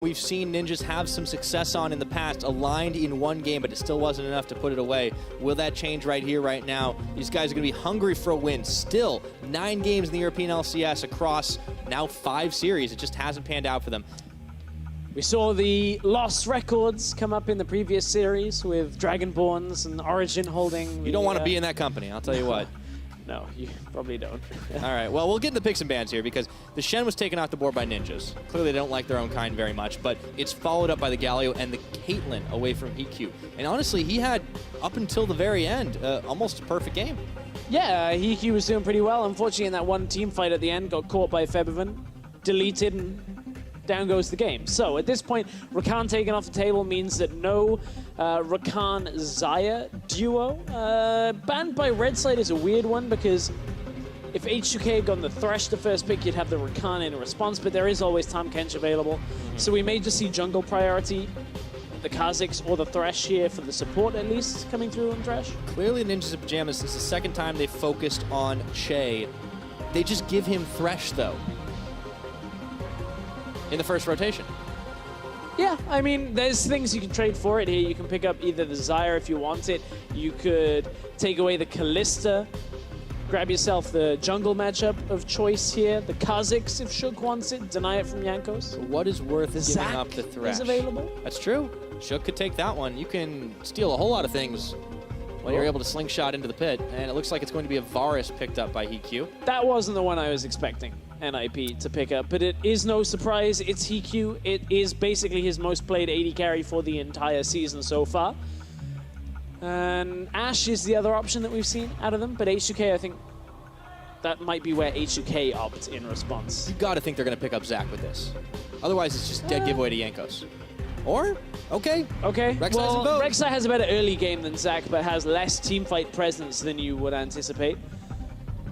We've seen Ninjas have some success on in the past, aligned in one game, but it still wasn't enough to put it away. Will that change right here, right now? These guys are going to be hungry for a win. Still, 9 games in the European LCS across now 5 series. It just hasn't panned out for them. We saw the lost records come up in the previous series with Dragonborns and Origin holding. You don't want to be in that company, I'll tell you what. No, you probably don't. All right, well, we'll get into the picks and bans here because the Shen was taken off the board by Ninjas. Clearly, they don't like their own kind very much, but it's followed up by the Galio and the Caitlyn away from EQ. And honestly, he had, up until the very end, almost a perfect game. Yeah, EQ was doing pretty well. Unfortunately, in that one team fight at the end, got caught by Febiven, deleted, and down goes the game. So at this point, Rakan taken off the table means that no Rakan-Xayah duo. Banned by Red Side is a weird one because if H2K had gone the Thresh the first pick, you'd have the Rakan in response, but there is always Tahm Kench available. So we may just see jungle priority, the Kha'Zix or the Thresh here for the support at least coming through on Thresh. Clearly Ninjas of Pyjamas is the second time they focused on Che. They just give him Thresh though in the first rotation. Yeah, I mean, there's things you can trade for it here. You can pick up either the Xayah if you want it. You could take away the Kalista, grab yourself the jungle matchup of choice here. The Kha'Zix if Shook wants it, deny it from Jankos. What is worth giving Zac up the Thresh? is available. That's true. Shook could take that one. You can steal a whole lot of things when you're able to slingshot into the pit, and it looks like it's going to be a Varus picked up by HQ. That wasn't the one I was expecting NIP to pick up, but it is no surprise. It's HQ. It is basically his most played AD carry for the entire season so far. And Ashe is the other option that we've seen out of them, but H2K, I think that might be where H2K opt in response. You got to think they're going to pick up Zac with this. Otherwise, it's just dead giveaway to Jankos. Or, okay. Well, Rek'Sai has a better early game than Zac, but has less teamfight presence than you would anticipate.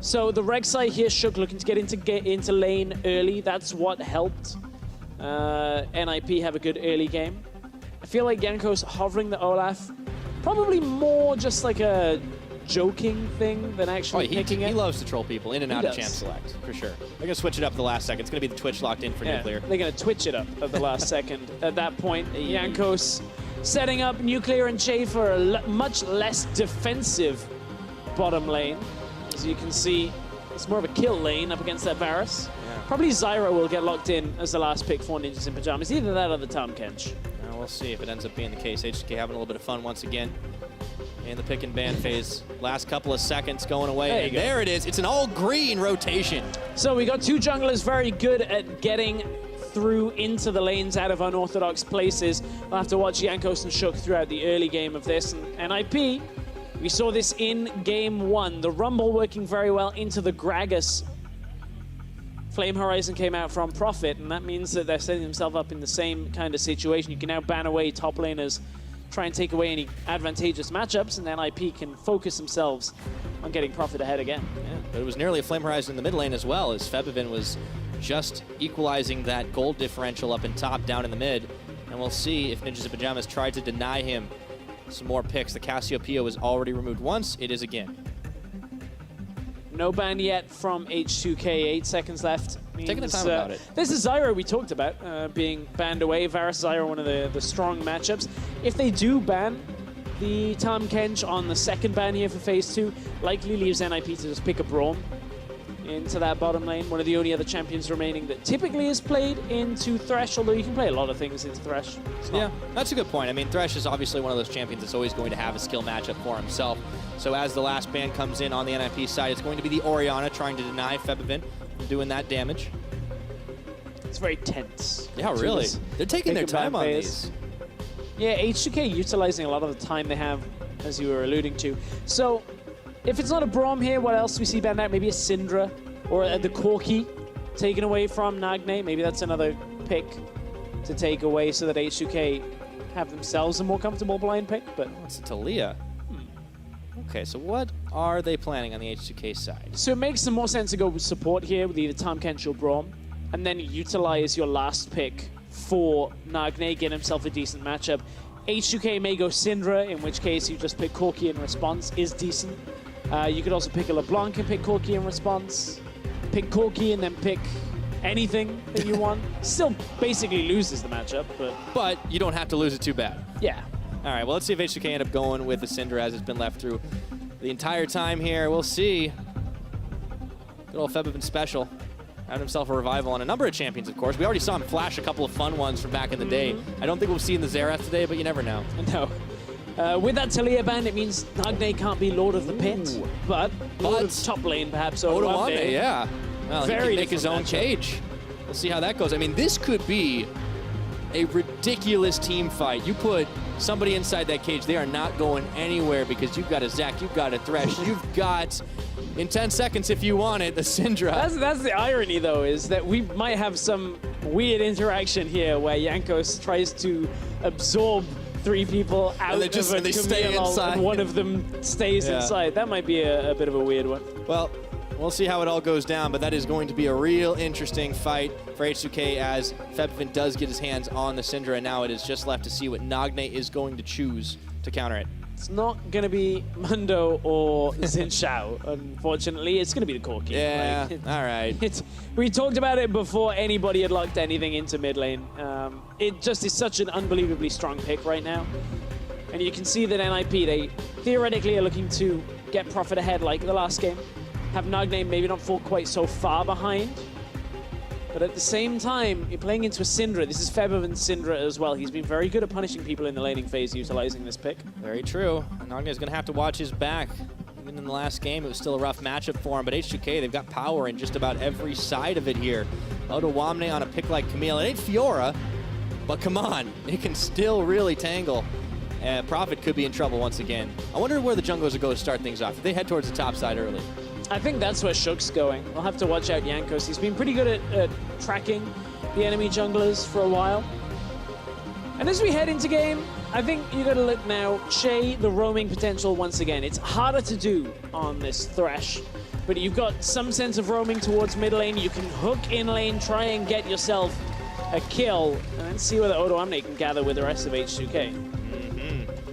So the Rek'Sai here, Shook looking to get into lane early. That's what helped NIP have a good early game. I feel like Jankos hovering the Olaf, probably more just like a joking thing than actually picking it. He loves to troll people in and out of champ select, for sure. They're going to switch it up at the last second. It's going to be the Twitch locked in for Nuclear. They're going to Twitch it up at the last second. At that point, Jankos setting up Nuclear and Che for a much less defensive bottom lane. As you can see, it's more of a kill lane up against that Varus. Yeah. Probably Zyra will get locked in as the last pick for Ninjas in Pyjamas. Either that or the Tahm Kench. We'll see if it ends up being the case. H2K having a little bit of fun once again in the pick and ban phase. Last couple of seconds going away. There it is. It's an all-green rotation. So we got 2 junglers very good at getting through into the lanes out of unorthodox places. We'll have to watch Jankos and Shook throughout the early game of this. And NIP, we saw this in game 1. The Rumble working very well into the Gragas. Flame Horizon came out from Prophet, and that means that they're setting themselves up in the same kind of situation. You can now ban away top laners, try and take away any advantageous matchups, and then NIP can focus themselves on getting Prophet ahead again. Yeah, but it was nearly a Flame Horizon in the mid lane as well, as Febiven was just equalizing that gold differential up in top, down in the mid. And we'll see if Ninjas in Pyjamas tried to deny him some more picks. The Cassiopeia was already removed once. It is again. No ban yet from H2K, 8 seconds left. Taking the time about it. This is Zyra we talked about being banned away. Varus Zyra, one of the strong matchups. If they do ban the Tahm Kench on the second ban here for phase 2, likely leaves NIP to just pick a Braum into that bottom lane. One of the only other champions remaining that typically is played into Thresh, although you can play a lot of things into Thresh. Yeah, that's a good point. I mean, Thresh is obviously one of those champions that's always going to have a skill matchup for himself. So as the last ban comes in on the NIP side, it's going to be the Orianna trying to deny Febiven from doing that damage. It's very tense. Yeah, really. They're taking their time on these. Yeah, H2K utilizing a lot of the time they have, as you were alluding to. So if it's not a Braum here, what else do we see banned out? Maybe a Syndra or the Corki taken away from Nagne. Maybe that's another pick to take away so that H2K have themselves a more comfortable blind pick. But it's a Talia. Okay, so what are they planning on the H2K side? So it makes some more sense to go with support here with either Tahm Kench or Braum, and then utilize your last pick for Nagne, get himself a decent matchup. H2K may go Syndra, in which case you just pick Corki in response, is decent. You could also pick a LeBlanc and pick Corki in response. Pick Corki and then pick anything that you want. Still basically loses the matchup, But you don't have to lose it too bad. yeah. All right, well, let's see if H2K end up going with the Syndra as it's been left through the entire time here. We'll see. Good old Feb been special. Had himself a revival on a number of champions, of course. We already saw him flash a couple of fun ones from back in the day. I don't think we'll see in the Xerath today, but you never know. No. With that Talia ban, it means Nagne can't be Lord of the Pit, but Lord of top lane, perhaps. Odoamne, yeah. Well, he Very can make his own cage. We'll see how that goes. I mean, this could be a ridiculous team fight. You put somebody inside that cage, they are not going anywhere because you've got a Zac, you've got a Thresh, you've got, in 10 seconds if you want it, the Syndra. That's the irony, though, is that we might have some weird interaction here where Jankos tries to absorb 3 people out of a Camille and one of them stays inside. That might be a bit of a weird one. Well, we'll see how it all goes down, but that is going to be a real interesting fight for H2K as Febvin does get his hands on the Syndra, and now it is just left to see what Nagne is going to choose to counter it. It's not going to be Mundo or Xin Shao, unfortunately. It's going to be the Corki. Yeah, all right. We talked about it before anybody had locked anything into mid lane. It just is such an unbelievably strong pick right now. And you can see that NIP, they theoretically are looking to get profit ahead like the last game. Have Nagne maybe not fall quite so far behind. But at the same time, you're playing into a Syndra. This is Febiven's Syndra as well. He's been very good at punishing people in the laning phase utilizing this pick. Very true. Nagne is going to have to watch his back. Even in the last game, it was still a rough matchup for him. But H2K, they've got power in just about every side of it here. Odoamne on a pick like Camille. It ain't Fiora, but come on. It can still really tangle. Prophet could be in trouble once again. I wonder where the junglers are going to start things off. If they head towards the top side early. I think that's where Shook's going. We'll have to watch out Jankos. He's been pretty good at tracking the enemy junglers for a while. And as we head into game, I think you got to look now, Shay, the roaming potential once again. It's harder to do on this Thresh, but you've got some sense of roaming towards mid lane. You can hook in lane, try and get yourself a kill, and then see whether Odoamne can gather with the rest of H2K.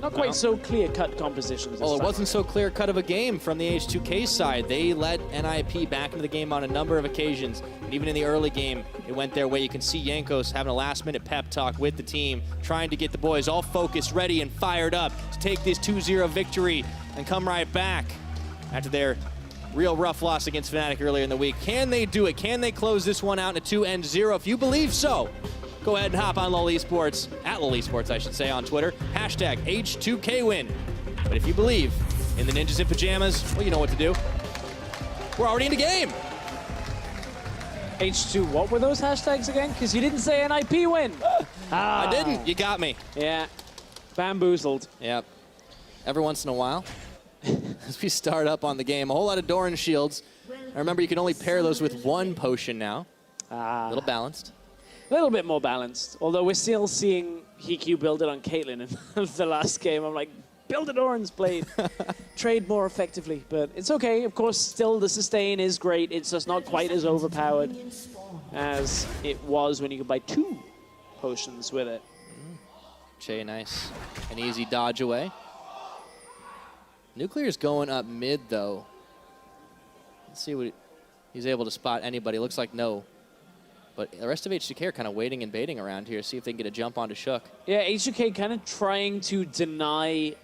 Not quite so clear-cut compositions. Well, it wasn't so clear-cut of a game from the H2K side. They let NIP back into the game on a number of occasions. And even in the early game, it went their way. You can see Jankos having a last-minute pep talk with the team, trying to get the boys all focused, ready, and fired up to take this 2-0 victory and come right back after their real rough loss against Fnatic earlier in the week. Can they do it? Can they close this one out in a 2-0? If you believe so, go ahead and hop on LOL Esports, at LOL Esports, I should say, on Twitter. Hashtag H2KWin. But if you believe in the Ninjas in Pyjamas, well, you know what to do. We're already in the game. H2, what were those hashtags again? Because you didn't say NIP win. I didn't. You got me. Yeah. Bamboozled. Yep. Every once in a while, as we start up on the game, a whole lot of Doran shields. I remember you can only pair those with 1 potion now. A little balanced. A little bit more balanced, although we're still seeing Hikyu build it on Caitlyn in the last game. I'm like, build it Oran's blade. Trade more effectively, but it's okay. Of course, still the sustain is great. It's just not quite as overpowered as it was when you could buy 2 potions with it. Che, nice. An easy dodge away. Nuclear's going up mid, though. Let's see what he's able to spot anybody. Looks like no. But the rest of H2K are kind of waiting and baiting around here, see if they can get a jump onto Shook. Yeah, H2K kind of trying to deny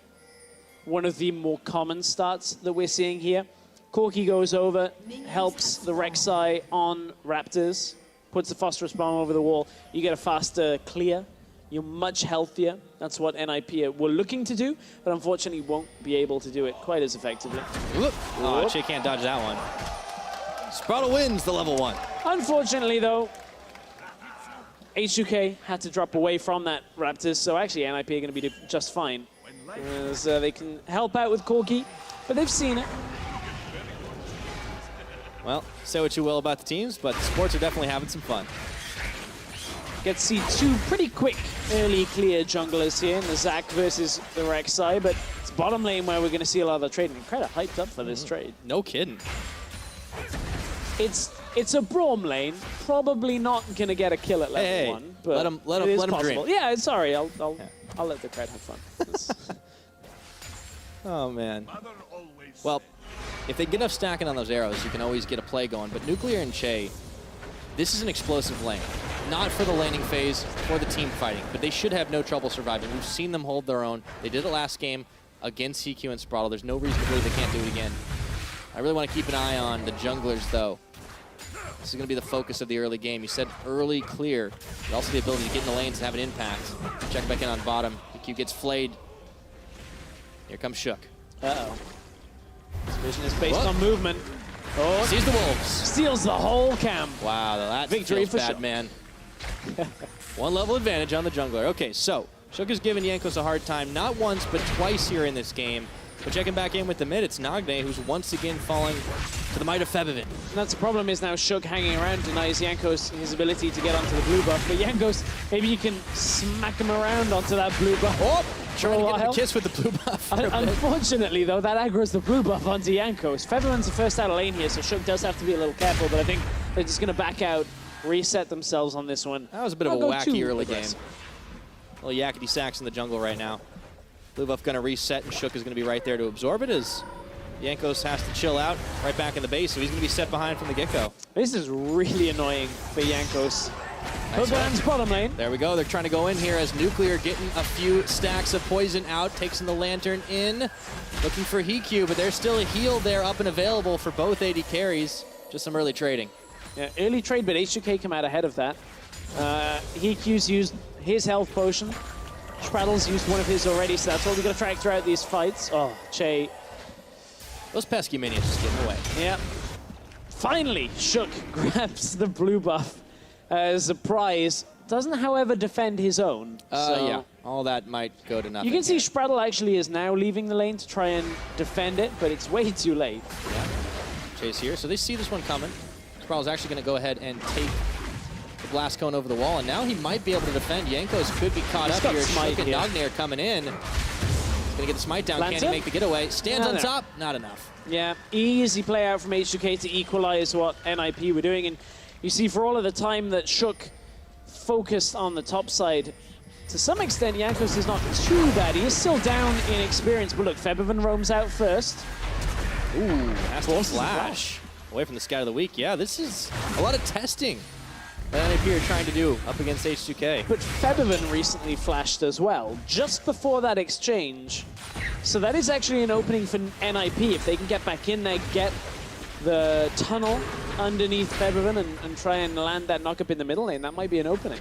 one of the more common stats that we're seeing here. Corki goes over, helps the Rek'Sai on Raptors, puts the phosphorus bomb over the wall. You get a faster clear. You're much healthier. That's what NIP were looking to do, but unfortunately won't be able to do it quite as effectively. Whoop. Oh, Che can't dodge that one. Sprout wins the level 1. Unfortunately, though, H2K had to drop away from that Raptors, so actually NIP are going to be just fine. As they can help out with Corki, but they've seen it. Well, say what you will about the teams, but the sports are definitely having some fun. Get to see 2 pretty quick early clear junglers here in the Zac versus the Rek'Sai, but it's bottom lane where we're going to see a lot of the trade. I'm kind of hyped up for this trade. No kidding. It's a Braum lane, probably not going to get a kill at level 1, but let him dream. Yeah, sorry, I'll let the crowd have fun. Oh, man. Well, if they get enough stacking on those arrows, you can always get a play going. But Nuclear and Che, This is an explosive lane. Not for the laning phase, for the team fighting, but they should have no trouble surviving. We've seen them hold their own. They did it last game against CQ and Spraddle. There's no reason to believe they can't do it again. I really want to keep an eye on the junglers, though. This is going to be the focus of the early game. You said early clear, but also the ability to get in the lanes and have an impact. Check back in on bottom. EQ gets flayed. Here comes Shook. Uh-oh. This vision is based on movement. Oh, sees the wolves. Steals the whole camp. Wow, that Victory feels for bad, Shook. man. One level advantage on the jungler. Okay, so Shook has given Jankos a hard time, not once, but twice here in this game. But checking back in with the mid, it's Nagne who's once again falling to the might of Febvin. And that's the problem, is now Shook hanging around denies Jankos his ability to get onto the blue buff. But Jankos, maybe you can smack him around onto that blue buff. Oh, trying to get the kiss with the blue buff. Unfortunately, though, that aggro's the blue buff onto Jankos. Featherman's the first out of lane here, so Shook does have to be a little careful, but I think they're just going to back out, reset themselves on this one. That was a bit of a wacky early game. Little yakety sacks in the jungle right now. Blue buff going to reset, and Shook is going to be right there to absorb it as Jankos has to chill out right back in the base, so he's going to be set behind from the get-go. This is really annoying for Jankos. Hoodland's bottom lane. There we go. They're trying to go in here as Nuclear getting a few stacks of poison out, takes in the Lantern in, looking for HQ, but there's still a heal there up and available for both AD carries. Just some early trading. Yeah, early trade, but H2K come out ahead of that. HQ's used his health potion. Spraddle's used one of his already, so that's all we're going to track throughout these fights. Oh, Che. Those pesky minions just getting away. Yeah. Finally, Shook grabs the blue buff as a prize. Doesn't, however, defend his own. So yeah, all that might go to nothing. You can see Spraddle actually is now leaving the lane to try and defend it, but it's way too late. Yeah. Chase here, so they see this one coming. Spraddle's actually going to go ahead and take the blast cone over the wall, and now he might be able to defend. Jankos could be caught up here. Shook and Nagne are coming in. He's going to get the smite down. Can he make the getaway? Stands on top. Not enough. Yeah, easy play out from H2K to equalize what NIP were doing. And you see, for all of the time that Shook focused on the top side, to some extent, Jankos is not too bad. He is still down in experience, but look, Febvin roams out first. Ooh, has to flash. Away from the scout of the week. Yeah, this is a lot of testing that NIP are trying to do up against H2K. But Febvin recently flashed as well, just before that exchange. So that is actually an opening for NIP. If they can get back in there, get the tunnel underneath Febvin and try and land that knock-up in the middle lane, that might be an opening.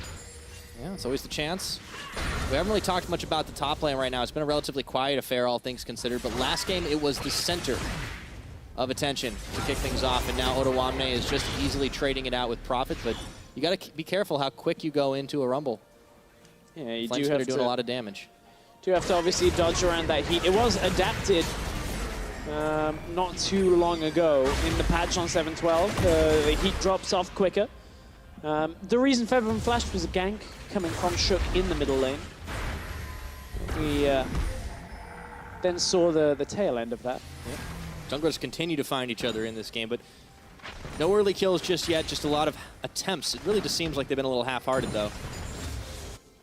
Yeah, it's always the chance. We haven't really talked much about the top lane right now. It's been a relatively quiet affair, all things considered, but last game it was the center of attention to kick things off, and now Ottawamne is just easily trading it out with Prophet, but you got to be careful how quick you go into a rumble. Yeah, you Flames do have to doing a lot of damage. Do have to obviously dodge around that heat. It was adapted not too long ago in the patch on 7.12. The heat drops off quicker. The reason Febvin flashed was a gank coming from Shook in the middle lane. We then saw the tail end of that. Yeah. Junglers continue to find each other in this game, but no early kills just yet, just a lot of attempts. It really just seems like they've been a little half-hearted, though.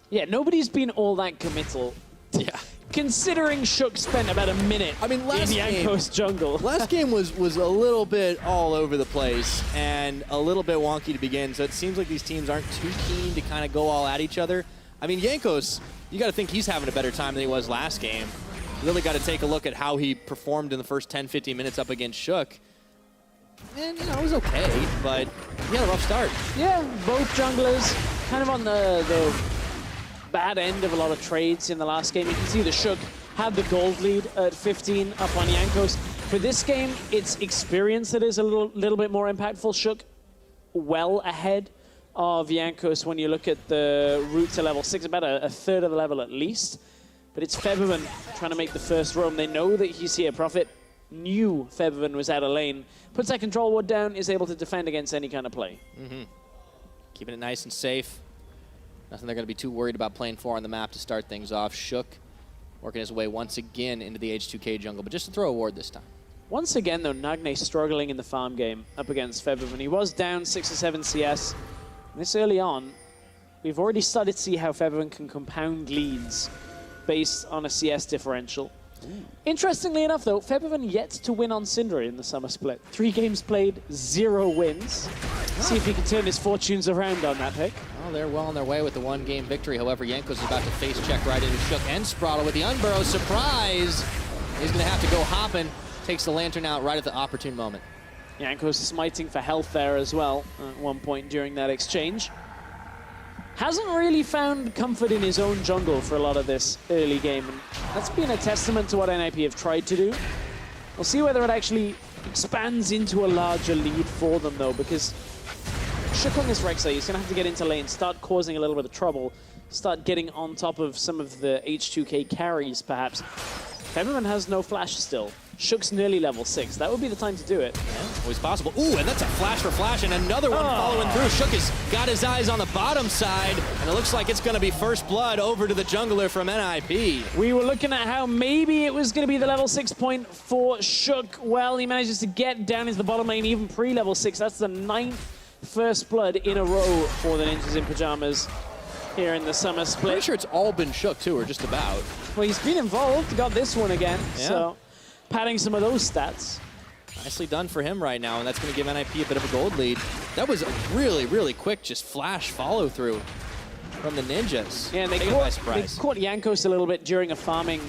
Yeah, nobody's been all that committal. Yeah. Considering Shook spent about a minute in Jankos jungle. Last game was a little bit all over the place and a little bit wonky to begin, so it seems like these teams aren't too keen to kind of go all at each other. I mean, Jankos, you got to think he's having a better time than he was last game. You really got to take a look at how he performed in the first 10-15 minutes up against Shook. And, you know, it was okay, but he had a rough start. Yeah, both junglers kind of on the bad end of a lot of trades in the last game. You can see the Shook had the gold lead at 15 up on Jankos. For this game, it's experience that is a little bit more impactful. Shook well ahead of Jankos when you look at the route to level 6, about a third of the level at least. But it's Febvin trying to make the first roam. They know that he's here. Prophet knew Febvin was out of lane. Puts that control ward down, is able to defend against any kind of play. Keeping it nice and safe. Nothing they're going to be too worried about playing for on the map to start things off. Shook working his way once again into the H2K jungle, but just to throw a ward this time. Once again, though, Nagne struggling in the farm game up against Febvin. He was down 6 or 7 CS. And this early on, we've already started to see how Febvin can compound leads based on a CS differential. Interestingly enough, though, Febvin yet to win on Syndra in the summer split. 3 games played, 0 wins. See if he can turn his fortunes around on that pick. Well, they're well on their way with the one-game victory. However, Jankos is about to face check right into Shook and Spraddle with the unburrow. Surprise! He's going to have to go hopping. Takes the lantern out right at the opportune moment. Jankos smiting for health there as well at one point during that exchange. Hasn't really found comfort in his own jungle for a lot of this early game. And that's been a testament to what NIP have tried to do. We'll see whether it actually expands into a larger lead for them, though, because Shook on this Rek'Sai, he's going to have to get into lane, start causing a little bit of trouble, start getting on top of some of the H2K carries, perhaps. Featherman has no flash still. Shook's nearly level 6. That would be the time to do it. Yeah, always possible. Ooh, and that's a flash for flash, and another one following through. Shook has got his eyes on the bottom side, and it looks like it's going to be first blood over to the jungler from NIP. We were looking at how maybe it was going to be the level 6 point for Shook. Well, he manages to get down into the bottom lane, even pre-level 6. That's the 9th first blood in a row for the Ninjas in Pyjamas here in the summer split. Pretty sure it's all been Shook, too, or just about. Well, he's been involved, got this one again, so padding some of those stats. Nicely done for him right now, and that's going to give NIP a bit of a gold lead. That was a really, really quick just flash follow-through from the Ninjas. Yeah, and they caught Jankos a little bit during a farming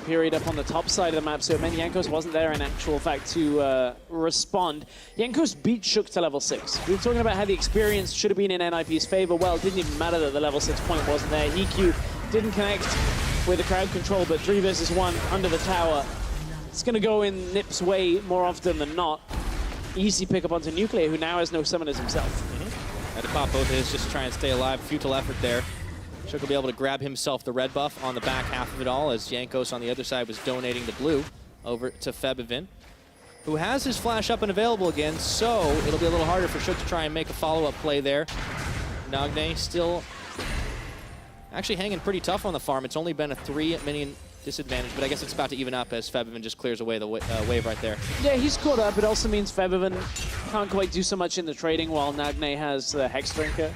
period up on the top side of the map, so it meant Jankos wasn't there in actual fact to respond. Jankos beat Shook to level 6. We were talking about how the experience should have been in NIP's favor. Well, it didn't even matter that the level 6 point wasn't there. EQ didn't connect with the crowd control, but 3 versus 1 under the tower. It's going to go in Nip's way more often than not. Easy pick up onto Nuclear, who now has no summoners himself. Had to pop both of his just to try and stay alive. Futile effort there. Shook will be able to grab himself the red buff on the back half of it all, as Jankos on the other side was donating the blue over to Febiven, who has his flash up and available again, so it'll be a little harder for Shook to try and make a follow-up play there. Nagne still actually hanging pretty tough on the farm. It's only been a 3 minion disadvantage, but I guess it's about to even up as Febiven just clears away the wave right there. Yeah, he's caught up. It also means Febiven can't quite do so much in the trading while Nagne has the Hex Drinker.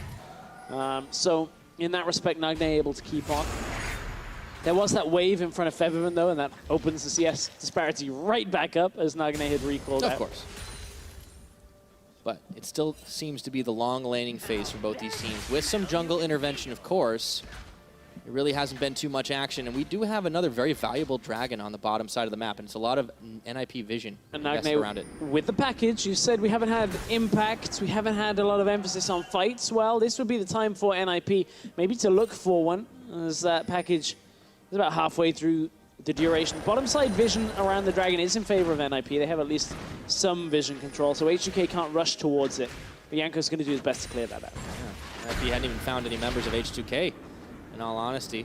So in that respect, Nagne able to keep on. There was that wave in front of Febiven, though, and that opens the CS disparity right back up as Nagne had recalled out. Of course. But it still seems to be the long laning phase for both these teams. With some jungle intervention, of course, it really hasn't been too much action. And we do have another very valuable dragon on the bottom side of the map, and it's a lot of NIP vision and Nagne around it. With the package, you said we haven't had impact, we haven't had a lot of emphasis on fights. Well, this would be the time for NIP maybe to look for one, as that package is about halfway through the duration. Bottom side vision around the dragon is in favor of NIP. They have at least some vision control, so H2K can't rush towards it. But Yanko's going to do his best to clear that out. Yeah. NIP hadn't even found any members of H2K, in all honesty.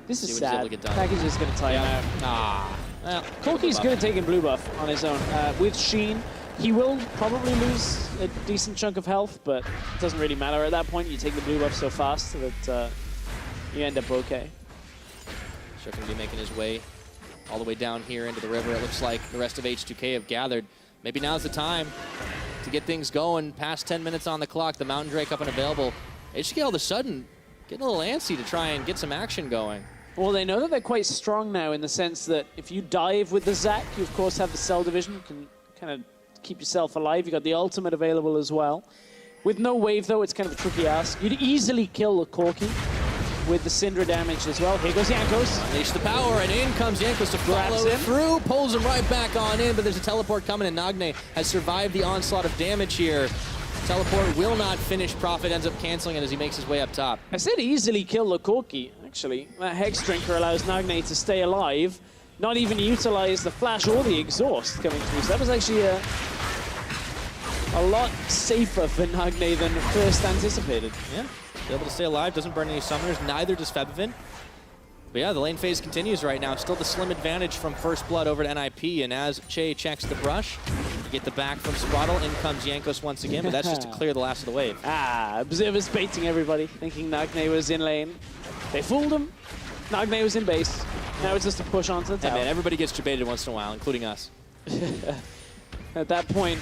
This is sad. Package is going to tie him out. Well, Corki's good at taking blue buff on his own. With Sheen, he will probably lose a decent chunk of health, but it doesn't really matter at that point. You take the blue buff so fast that you end up okay. Sure going to be making his way all the way down here into the river. It looks like the rest of H2K have gathered. Maybe now's the time to get things going. Past 10 minutes on the clock, the Mountain Drake up and available. H2K all of a sudden getting a little antsy to try and get some action going. Well, they know that they're quite strong now in the sense that if you dive with the Zac, you of course have the cell division. You can kind of keep yourself alive. You got the ultimate available as well. With no wave, though, it's kind of a tricky ask. You'd easily kill the Corki with the Syndra damage as well. Here goes Jankos. Unleash the power, and in comes Jankos to follow through. Pulls him right back on in, but there's a teleport coming, and Nagne has survived the onslaught of damage here. Teleport will not finish. Prophet ends up canceling it as he makes his way up top. I said easily kill the Corki, actually. That Hex Drinker allows Nagne to stay alive, not even utilize the flash or the exhaust coming through. So that was actually a lot safer for Nagne than first anticipated. Yeah. Able to stay alive, doesn't burn any summoners, neither does Febiven. But yeah, the lane phase continues right now. Still the slim advantage from First Blood over to NIP, and as Che checks the brush, you get the back from Spraddle, in comes Jankos once again, but that's just to clear the last of the wave. Observers baiting everybody, thinking Nagne was in lane. They fooled him. Nagne was in base. Now it's just a push onto the tower. Hey man, everybody gets debated once in a while, including us. At that point,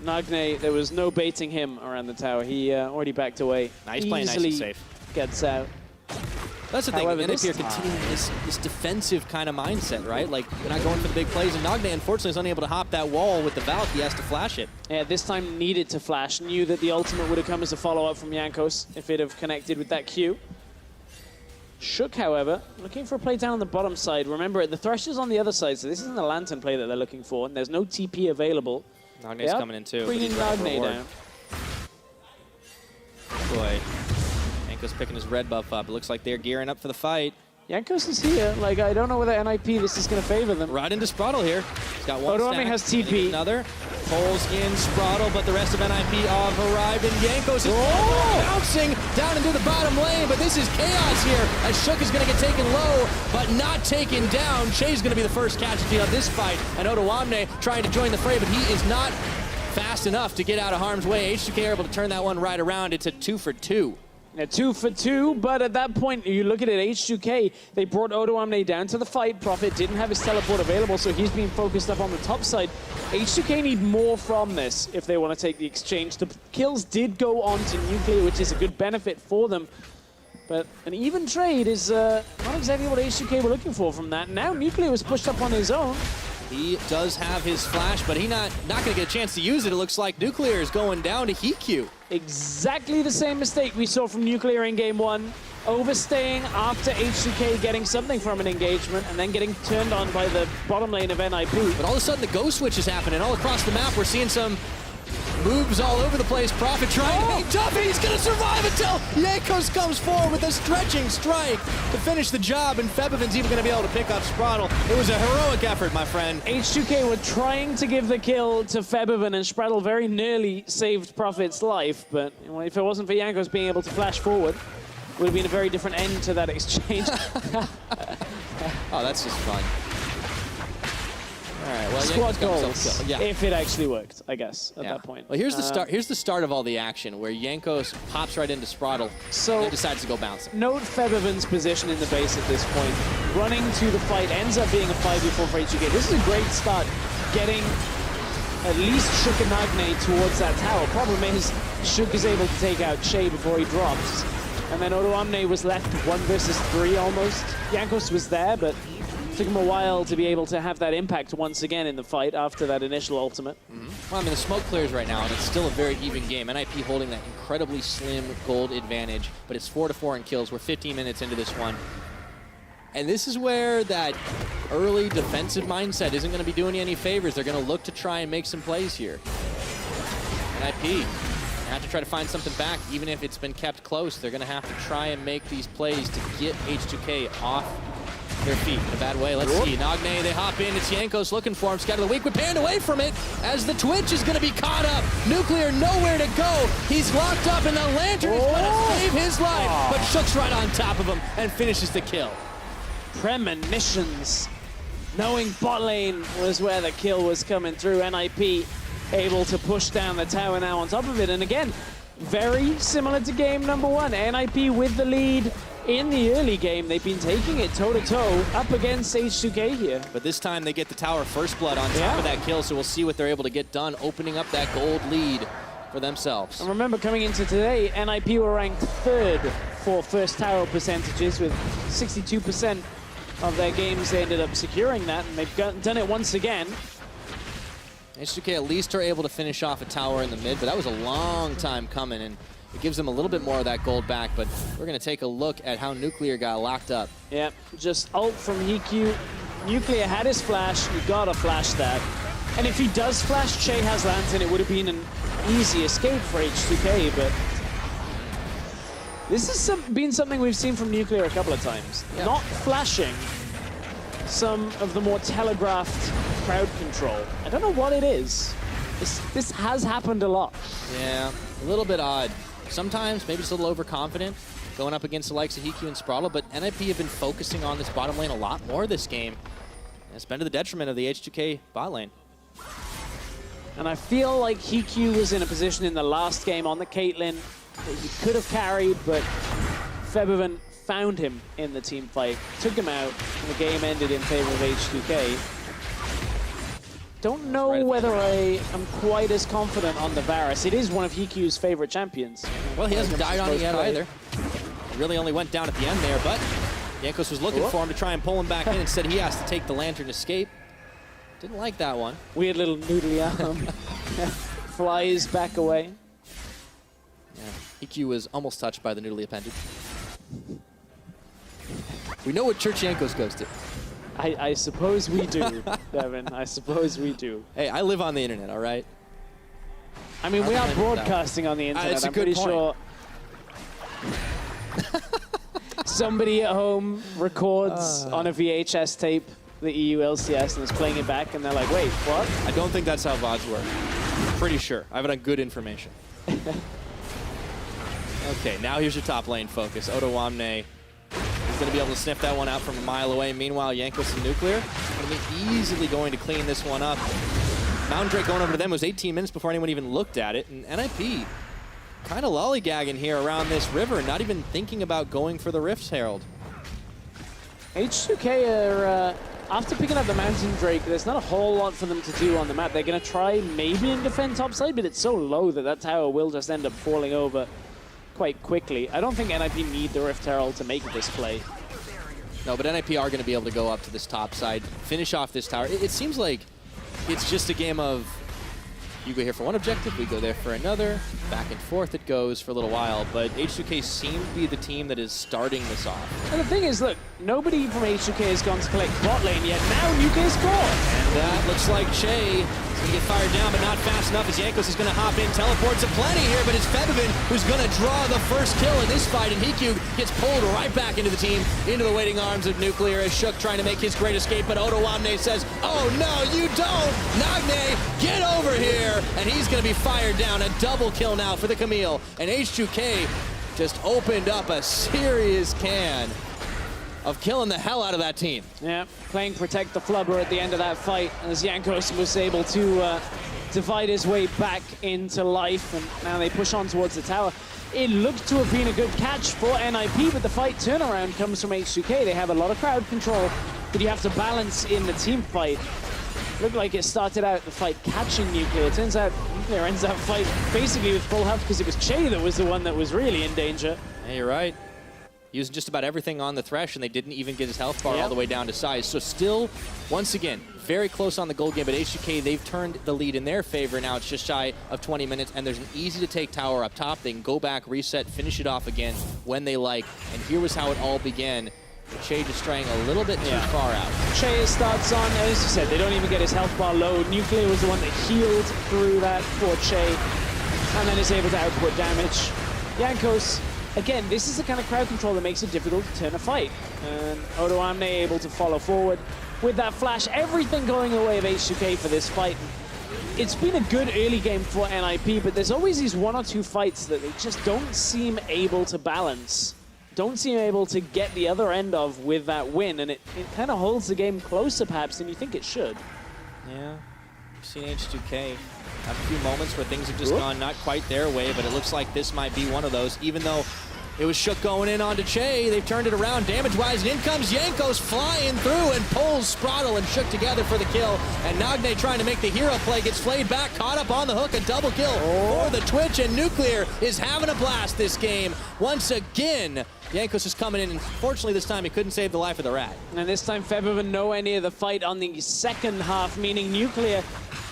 Nagne, there was no baiting him around the tower. He already backed away. Nice playing, nice and safe. Gets out. That's the thing. However, NIP are this continuing this defensive kind of mindset, right? Like, they're not going for the big plays. And Nagne, unfortunately, is unable to hop that wall with the Valk. He has to flash it. Yeah, this time needed to flash. Knew that the ultimate would have come as a follow-up from Jankos if it have connected with that Q. Shook, however, looking for a play down on the bottom side. Remember, the Thresh is on the other side, so this isn't the Lantern play that they're looking for, and there's no TP available. Nagne's coming in too. Bringing Nagne down. Boy, Jankos picking his red buff up. It looks like they're gearing up for the fight. Jankos is here. Like, I don't know whether NIP this is going to favor them. Right into Spraddle here. He's got one odoamne stack. has TP. Another. Pulls in Spraddle, but the rest of NIP have arrived, and Jankos is bouncing down into the bottom lane, but this is chaos here, as Shook is going to get taken low, but not taken down. Shay's going to be the first casualty of this fight, and odoamne trying to join the fray, but he is not fast enough to get out of harm's way. H2K are able to turn that one right around. It's a 2 for 2. Yeah, 2 for 2, but at that point, you look at it, H2K, they brought odoamne down to the fight. Prophet didn't have his teleport available, so he's being focused up on the top side. H2K need more from this if they want to take the exchange. The kills did go on to Nuclear, which is a good benefit for them. But an even trade is not exactly what H2K were looking for from that. Now Nuclear was pushed up on his own. He does have his flash, but he's not going to get a chance to use it. It looks like Nuclear is going down to HQ. Exactly the same mistake we saw from Nuclear in game 1. Overstaying after H2K getting something from an engagement and then getting turned on by the bottom lane of NIP. But all of a sudden the ghost switch is happening all across the map. We're seeing some moves all over the place. Prophet trying to be tough, and he's going to survive until Jankos comes forward with a stretching strike to finish the job, and Febiven's even going to be able to pick up Spraddle. It was a heroic effort, my friend. H2K were trying to give the kill to Febiven, and Spraddle very nearly saved Prophet's life, but if it wasn't for Jankos being able to flash forward, it would have been a very different end to that exchange. Oh, that's just fun. All right, well, Squad goals, yeah. if it actually worked, I guess, at that point. Well, here's the start. Here's the start of all the action, where Jankos pops right into Spraddle, and then decides to go bouncing. Note Febiven's position in the base at this point. Running to the fight ends up being a 5v4 for H2K. This is a great start, getting at least Shook and Nagne towards that tower. Problem is, Shook is able to take out Shay before he drops. And then odoamne was left 1 versus 3 almost. Jankos was there, but took him a while to be able to have that impact once again in the fight after that initial ultimate. Well, I mean, the smoke clears right now, and it's still a very even game. NIP holding that incredibly slim gold advantage, but it's 4-4 in kills. We're 15 minutes into this one. And this is where that early defensive mindset isn't going to be doing you any favors. They're going to look to try and make some plays here. NIP have to try to find something back, even if it's been kept close. They're going to have to try and make these plays to get H2K off their feet in a bad way. Let's see. Nagne, they hop in. It's Jankos looking for him. Scatter the weak, but panned away from it as the Twitch is going to be caught up. Nuclear nowhere to go. He's locked up, and the Lantern is going to save his life. But Shook's right on top of him and finishes the kill. Premonitions. Knowing bot lane was where the kill was coming through. NIP able to push down the tower now on top of it. And again, very similar to game number 1. NIP with the lead in the early game. They've been taking it toe-to-toe up against H2K here. But this time they get the tower first blood on top of that kill, so we'll see what they're able to get done, opening up that gold lead for themselves. And remember, coming into today, NIP were ranked 3rd for first tower percentages with 62% of their games. They ended up securing that, and they've done it once again. H2K at least are able to finish off a tower in the mid, but that was a long time coming, and it gives them a little bit more of that gold back. But we're going to take a look at how Nuclear got locked up. Yeah, just ult from HQ. Nuclear had his flash. You gotta flash that. And if he does flash, Che has Lantern, it would have been an easy escape for H2K, but this has been something we've seen from Nuclear a couple of times. Yeah. Not flashing some of the more telegraphed crowd control. I don't know what it is. This has happened a lot. Yeah, a little bit odd. Sometimes maybe just a little overconfident going up against the likes of HQ and Spraddle, but NIP have been focusing on this bottom lane a lot more this game. And it's been to the detriment of the H2K bot lane. And I feel like HQ was in a position in the last game on the Caitlyn that he could have carried, but Febiven found him in the team fight, took him out, and the game ended in favor of H2K. Don't know whether I am quite as confident on the Varus. It is one of HQ's favorite champions. Well, he hasn't died on it yet either. really only went down at the end there, but Jankos was looking for him to try and pull him back in. Instead, he has to take the Lantern escape. Didn't like that one. Weird little noodly arm. Flies back away. Yeah, EQ was almost touched by the noodly appendage. We know what church Jankos goes to. I suppose we do, Devin. I suppose we do. Hey, I live on the internet, all right? I mean, we are broadcasting on the internet. I'm pretty sure somebody at home records on a VHS tape the EU LCS and is playing it back, and they're like, wait, what? I don't think that's how VODs work. Pretty sure. I have it on good information. Okay, now here's your top lane focus. Ottawamne is going to be able to sniff that one out from a mile away. Meanwhile, Jankos and Nuclear going to be easily going to clean this one up. Mountain Drake going over to them was 18 minutes before anyone even looked at it. And NIP kind of lollygagging here around this river, not even thinking about going for the Rift Herald. H2K are, after picking up the Mountain Drake, there's not a whole lot for them to do on the map. They're going to try maybe and defend topside, but it's so low that that tower will just end up falling over quite quickly. I don't think NIP need the Rift Herald to make this play. No, but NIP are going to be able to go up to this top side, finish off this tower. It seems like it's just a game of you go here for one objective, we go there for another. Back and forth it goes for a little while, but H2K seem to be the team that is starting this off. And the thing is, look, nobody from H2K has gone to collect bot lane yet. Now Nuclear's caught. And that looks like Che is going to get fired down, but not fast enough as Jankos is going to hop in. Teleports aplenty here, but it's Febivin who's going to draw the first kill in this fight, and Hikyu gets pulled right back into the team, into the waiting arms of Nuclear as Shook trying to make his great escape, but Ottawamne says, oh no, you don't! Nagne, get over here! And he's going to be fired down. A double kill now for the Camille, and H2K just opened up a serious can of killing the hell out of that team. Yeah, playing Protect the Flubber at the end of that fight as Jankos was able to divide his way back into life, and now they push on towards the tower. It looked to have been a good catch for NIP, but the fight turnaround comes from H2K. They have a lot of crowd control, but you have to balance in the team fight. Looked like it started out the fight catching Nuclear. Turns out Nuclear ends up fight basically with full health because it was Che that was the one that was really in danger. Yeah, you're right. Using just about everything on the Thresh, and they didn't even get his health bar all the way down to size. So still, once again, very close on the gold game, but H2K, they've turned the lead in their favor. Now it's just shy of 20 minutes, and there's an easy-to-take tower up top. They can go back, reset, finish it off again when they like. And here was how it all began. Che just straying a little bit too far out. Che starts on, as you said, they don't even get his health bar low. Nuclear was the one that healed through that for Che, and then is able to output damage. Jankos, again, this is the kind of crowd control that makes it difficult to turn a fight. And Ottawamne able to follow forward with that flash. Everything going the way of H2K for this fight. It's been a good early game for NIP, but there's always these one or two fights that they just don't seem able to balance. Don't seem able to get the other end of with that win, and it kind of holds the game closer perhaps than you think it should. Yeah, we've seen H2K have a few moments where things have just gone not quite their way, but it looks like this might be one of those. Even though it was Shook going in onto Che, they've turned it around damage-wise, and in comes Jankos flying through and pulls Spraddle and Shook together for the kill. And Nagne trying to make the hero play, gets flayed back, caught up on the hook, a double kill for the Twitch, and Nuclear is having a blast this game. Once again, Jankos is coming in, and fortunately this time he couldn't save the life of the rat. And this time Febivin nowhere near the fight on the second half, meaning Nuclear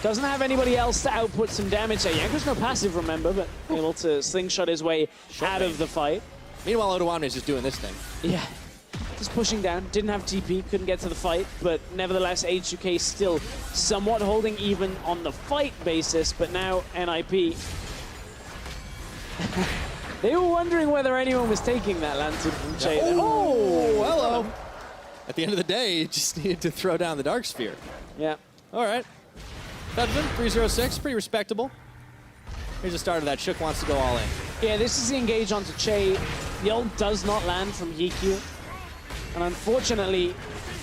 doesn't have anybody else to output some damage there. Jankos no passive, remember, but able to slingshot his way out of the fight. Meanwhile, Ottawamne is just doing this thing. Yeah, just pushing down. Didn't have TP, couldn't get to the fight, but nevertheless, H2K still somewhat holding even on the fight basis, but now NIP. They were wondering whether anyone was taking that Lantern from Che. Oh, hello. At the end of the day, you just needed to throw down the Dark Sphere. Yeah. All right. Febivin, 306, pretty respectable. Here's the start of that. Shook wants to go all in. Yeah, this is the engage onto Che. The ult does not land from Hikyu. And unfortunately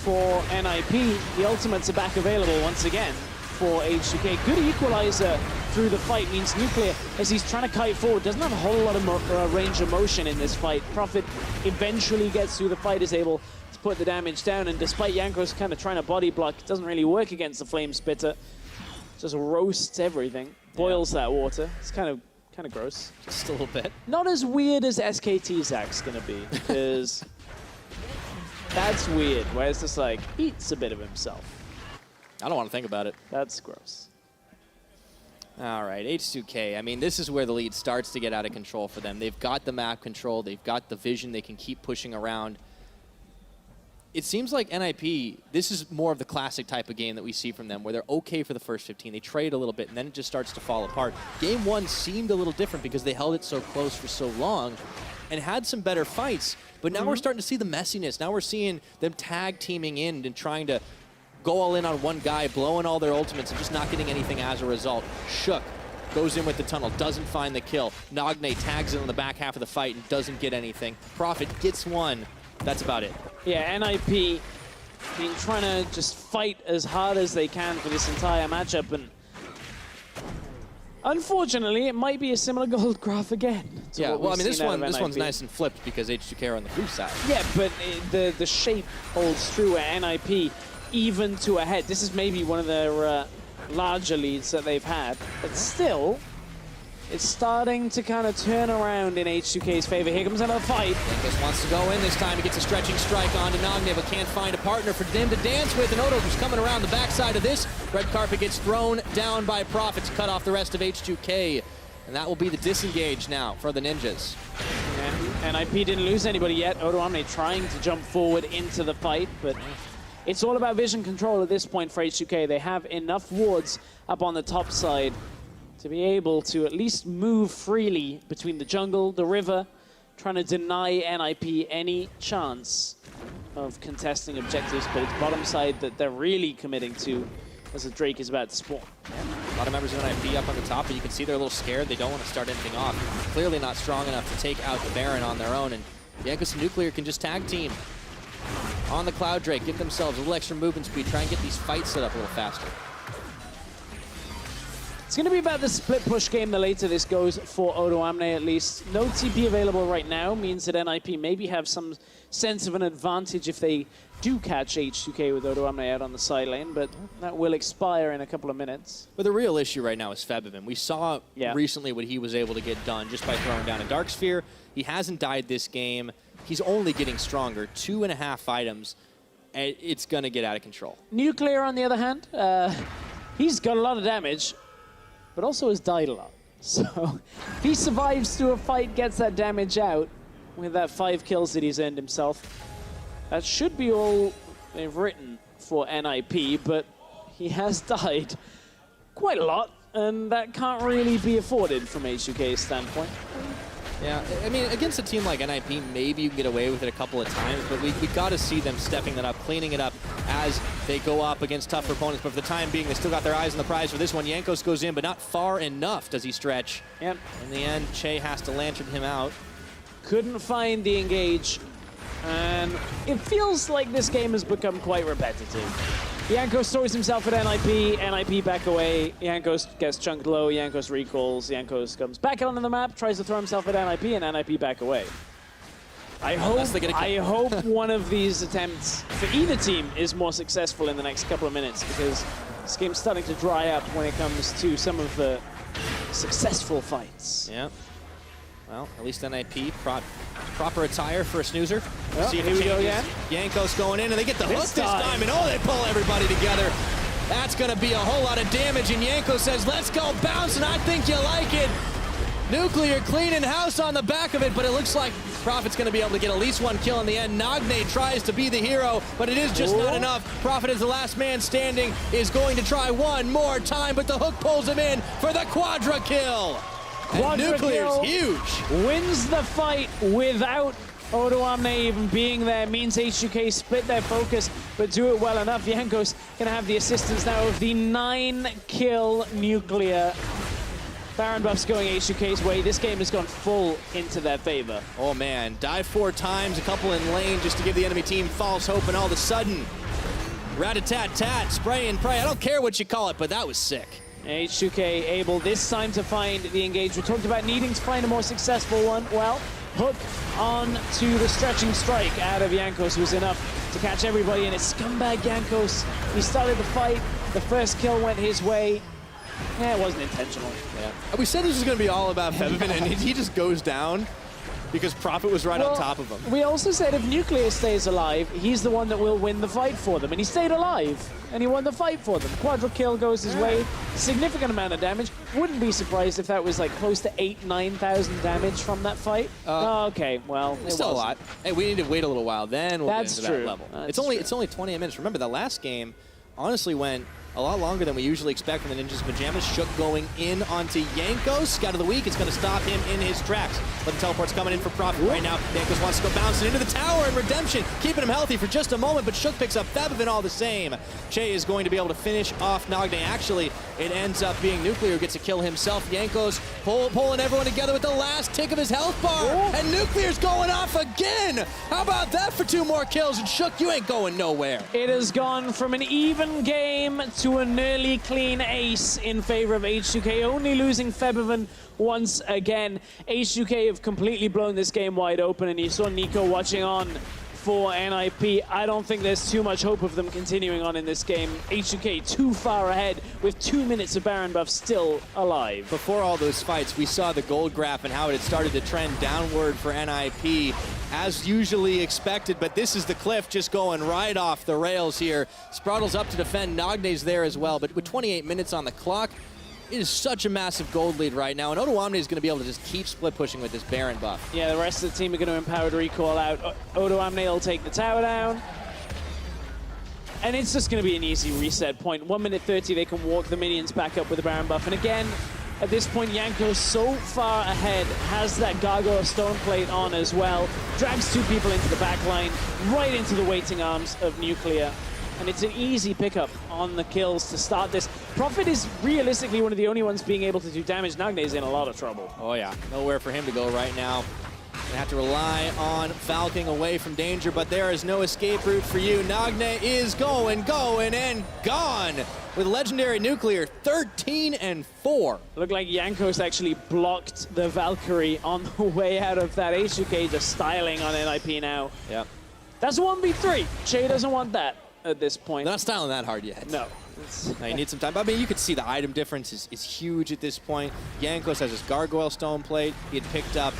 for NIP, the ultimates are back available once again for H2K. Good equalizer through the fight means Nuclear, as he's trying to kite forward, doesn't have a whole lot of range of motion in this fight. Prophet eventually gets through the fight, is able to put the damage down, and despite Jankos kind of trying to body block, it doesn't really work against the Flame Spitter. Just roasts everything, boils that water. It's kind of Kind of gross. Just a little bit. Not as weird as SKT Zach's going to be, because that's weird, where it's just like, eats a bit of himself. I don't want to think about it. That's gross. All right, H2K. I mean, this is where the lead starts to get out of control for them. They've got the map control. They've got the vision. They can keep pushing around. It seems like NIP, this is more of the classic type of game that we see from them, where they're okay for the first 15. They trade a little bit, and then it just starts to fall apart. Game 1 seemed a little different because they held it so close for so long and had some better fights. But now we're starting to see the messiness. Now we're seeing them tag teaming in and trying to go all in on one guy, blowing all their ultimates and just not getting anything as a result. Shook goes in with the tunnel, doesn't find the kill. Nagne tags it on the back half of the fight and doesn't get anything. Prophet gets one. That's about it. Yeah, NIP been trying to just fight as hard as they can for this entire matchup, and unfortunately, it might be a similar gold graph again. Yeah, well, I mean, this one's nice and flipped because H2K are on the blue side. Yeah, but the shape holds true at NIP, even to a head. This is maybe one of their larger leads that they've had, but still, it's starting to kind of turn around in H2K's favor. Here comes another fight. Jankos wants to go in this time. He gets a stretching strike onto Nagne, but can't find a partner for him to dance with. And Odo who's coming around the backside of this. Red carpet gets thrown down by Prophet to cut off the rest of H2K. And that will be the disengage now for the Ninjas. And NIP didn't lose anybody yet. Odo Amne trying to jump forward into the fight, but it's all about vision control at this point for H2K. They have enough wards up on the top side to be able to at least move freely between the jungle, the river, trying to deny NIP any chance of contesting objectives, but it's bottom side that they're really committing to as the Drake is about to spawn. A lot of members of NIP up on the top, but you can see they're a little scared. They don't want to start anything off. Clearly not strong enough to take out the Baron on their own, and Jankos and Nuclear can just tag team on the Cloud Drake, give themselves a little extra movement speed, try and get these fights set up a little faster. It's going to be about the split push game the later this goes for Odo Amne, at least. No TP available right now means that NIP maybe have some sense of an advantage if they do catch H2K with Odo Amne out on the side lane, but that will expire in a couple of minutes. But the real issue right now is Febiven. We saw recently what he was able to get done just by throwing down a Dark Sphere. He hasn't died this game. He's only getting stronger. 2.5 items. It's going to get out of control. Nuclear, on the other hand, he's got a lot of damage, but also has died a lot. So if he survives through a fight, gets that damage out with that 5 kills that he's earned himself, that should be all they've written for NIP, but he has died quite a lot, and that can't really be afforded from H2K's standpoint. Yeah, I mean, against a team like NIP, maybe you can get away with it a couple of times, but we got to see them stepping that up, cleaning it up as they go up against tougher opponents. But for the time being, they still got their eyes on the prize for this one. Jankos goes in, but not far enough does he stretch. Yep. In the end, Che has to lantern him out. Couldn't find the engage, and it feels like this game has become quite repetitive. Jankos throws himself at NIP back away, Jankos gets chunked low, Jankos recalls, Jankos comes back onto the map, tries to throw himself at NIP, and NIP back away. I hope one of these attempts for either team is more successful in the next couple of minutes, because this game's starting to dry up when it comes to some of the successful fights. Yeah. Well, at least NIP proper attire for a snoozer. Well, see if here we go again. Jankos going in, and they get the hook this time, and oh, they pull everybody together. That's going to be a whole lot of damage, and Jankos says, let's go bounce, and I think you like it. Nuclear cleaning house on the back of it, but it looks like Prophet's going to be able to get at least one kill in the end. Nagne tries to be the hero, but it is just not enough. Prophet, as the last man standing, is going to try one more time, but the hook pulls him in for the quadra kill. And Nuclear's huge. Wins the fight without Odo Amne even being there. Means H2K split their focus, but do it well enough. Jankos gonna have the assistance now of the 9-kill Nuclear. Baron buffs going H2K's way. This game has gone full into their favor. Oh man, dive 4 times, a couple in lane just to give the enemy team false hope, and all of a sudden, rat-a-tat-tat, spray and pray. I don't care what you call it, but that was sick. H2K able this time to find the engage. We talked about needing to find a more successful one. Well, hook on to the stretching strike out of Jankos was enough to catch everybody, and it's scumbag Jankos. He started the fight. The first kill went his way. Yeah, it wasn't intentional. Yeah. We said this was going to be all about Febiven, and he just goes down because Prophet was right on top of him. We also said if Nuclear stays alive, he's the one that will win the fight for them. And he stayed alive, and he won the fight for them. Quadra kill goes his way. Significant amount of damage. Wouldn't be surprised if that was like close to 9,000 damage from that fight. Okay, well, it's still a lot. Hey, we need to wait a little while, then we'll get into that level. It's only 28 minutes. Remember, the last game honestly went a lot longer than we usually expect from the Ninjas Pyjamas. Shook going in onto Jankos. Scout of the week. It's going to stop him in his tracks. But the teleport's coming in for Prophet right now. Jankos wants to go bouncing into the tower, and Redemption keeping him healthy for just a moment, but Shook picks up Febiven all the same. Che is going to be able to finish off Nagne. Actually, it ends up being Nuclear who gets a kill himself. Jankos pulling everyone together with the last tick of his health bar. And Nuclear's going off again. How about that for 2 more kills? And Shook, you ain't going nowhere. It has gone from an even game to a nearly clean ace in favor of H2K, only losing Febiven once again. H2K have completely blown this game wide open, and you saw Nico watching on for NIP. I don't think there's too much hope of them continuing on in this game. H2K too far ahead with 2 minutes of Baron buff still alive. Before all those fights, we saw the gold graph and how it had started to trend downward for NIP, as usually expected, but this is the cliff just going right off the rails here. Sprattle's up to defend, Nagne's there as well, but with 28 minutes on the clock, it is such a massive gold lead right now, and Odoamne is going to be able to just keep split pushing with this Baron buff. Yeah, the rest of the team are going to empowered recall out. Odoamne will take the tower down. And it's just going to be an easy reset point. 1 minute 30, they can walk the minions back up with the Baron buff. And again, at this point, Yanko so far ahead, has that Gargoyle Stone Plate on as well. Drags 2 people into the back line, right into the waiting arms of Nuclear. And it's an easy pickup on the kills to start this. Prophet is realistically one of the only ones being able to do damage. Nagne is in a lot of trouble. Oh yeah, nowhere for him to go right now. They have to rely on falcing away from danger, but there is no escape route for you. Nagne is going, and gone with legendary Nuclear, 13-4. Looked like Jankos actually blocked the Valkyrie on the way out of that. H2K just styling on NIP now. Yep. That's a 1v3. Che doesn't want that at this point. They're not styling that hard yet. No. No, you need some time. I mean, you could see the item difference is huge at this point. Jankos has his Gargoyle Stone Plate. He had picked up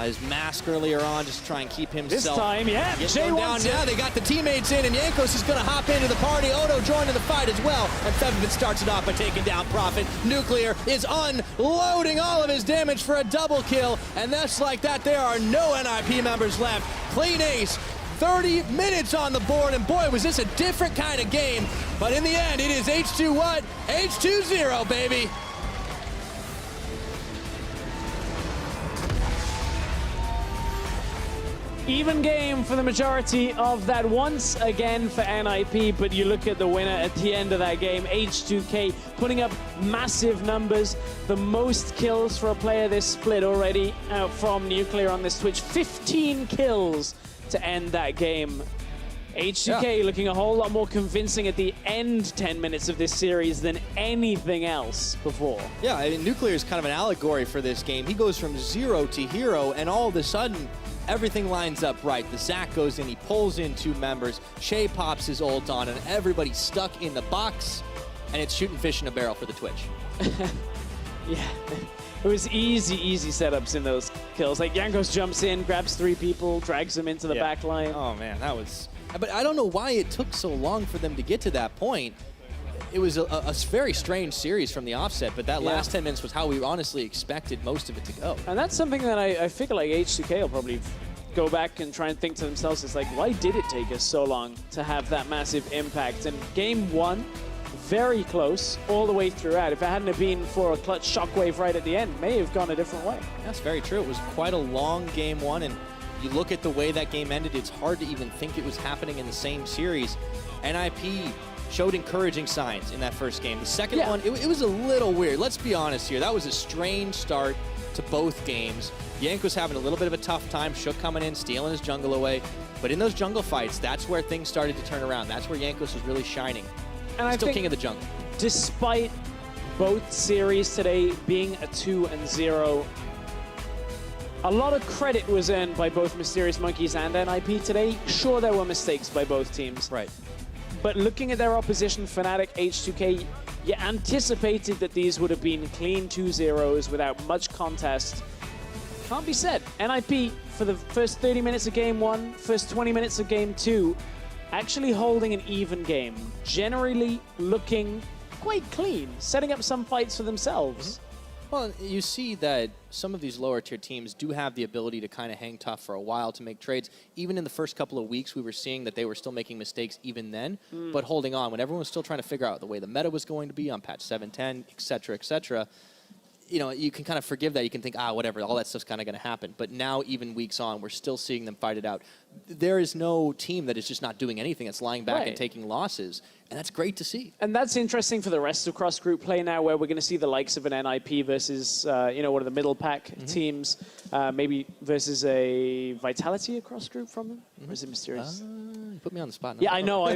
his mask earlier on just to try and keep himself. This time, yeah, Che wants it. Now they got the teammates in, and Jankos is going to hop into the party. Odo joining the fight as well, and Febiven starts it off by taking down Prophet. Nuclear is unloading all of his damage for a double kill, and just like that, there are no NIP members left. Clean ace. 30 minutes on the board, and boy, was this a different kind of game. But in the end, it is H2 what? H2-0, baby. Even game for the majority of that once again for NIP, but you look at the winner at the end of that game, H2K putting up massive numbers, the most kills for a player this split already out from Nuclear on this Twitch, 15 kills to end that game. H2K looking a whole lot more convincing at the end 10 minutes of this series than anything else before. Yeah, I mean, Nuclear is kind of an allegory for this game. He goes from 0 to hero, and all of a sudden, everything lines up right. The Zac goes in, he pulls in 2 members, Che pops his ult on, and everybody's stuck in the box, and it's shooting fish in a barrel for the Twitch. Yeah. It was easy setups in those kills. Like, Jankos jumps in, grabs 3 people, drags them into the back line. Oh, man, that was... But I don't know why it took so long for them to get to that point. It was a very strange series from the offset, but that last 10 minutes was how we honestly expected most of it to go. And that's something that I figure like H2K will probably go back and try and think to themselves, it's like, why did it take us so long to have that massive impact? And game 1, very close all the way throughout. If it hadn't have been for a clutch shockwave right at the end, may have gone a different way. That's very true. It was quite a long game 1, and you look at the way that game ended, it's hard to even think it was happening in the same series. NIP showed encouraging signs in that first game. The second one, it was a little weird. Let's be honest here. That was a strange start to both games. Yanko's having a little bit of a tough time. Shook coming in, stealing his jungle away. But in those jungle fights, that's where things started to turn around. That's where Jankos was really shining. And still king of the jungle. Despite both series today being a 2-0, a lot of credit was earned by both Mysterious Monkeys and NIP today. Sure, there were mistakes by both teams. Right. But looking at their opposition, Fnatic, H2K, You anticipated that these would have been clean 2-0s without much contest. Can't be said. NIP, for the first 30 minutes of game 1, first 20 minutes of game 2, actually holding an even game. Generally looking quite clean, setting up some fights for themselves. Well, you see that some of these lower tier teams do have the ability to kind of hang tough for a while to make trades. Even in the first couple of weeks, we were seeing that they were still making mistakes even then, but holding on. When everyone was still trying to figure out the way the meta was going to be on patch 7.10, et cetera, you know, you can kind of forgive that. You can think, whatever, all that stuff's kind of going to happen. But now, even weeks on, we're still seeing them fight it out. There is no team that is just not doing anything. It's lying back and taking losses. And that's great to see. And that's interesting for the rest of cross-group play now, where we're going to see the likes of an NIP versus, you know, one of the middle pack teams, maybe versus a Vitality across group from them? Or is it Mysterious? You put me on the spot. Yeah, I know.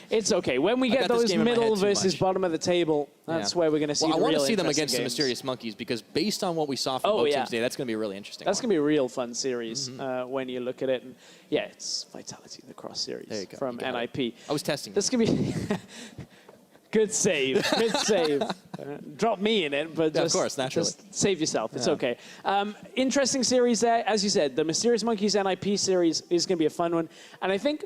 It's okay. When we get those middle versus bottom of the table, that's where we're going to see the real I want to see them interesting against the Mysterious Monkeys, because based on what we saw from both teams today, that's going to be really interesting. That's going to be a real fun series when you look at it. And yeah, it's Vitality in the cross series from NIP. I was testing That's going to be... Good save. Good save. Drop me in it, but just, of course, naturally. Just save yourself. It's okay. Interesting series there. As you said, the Mysterious Monkeys NIP series is going to be a fun one. And I think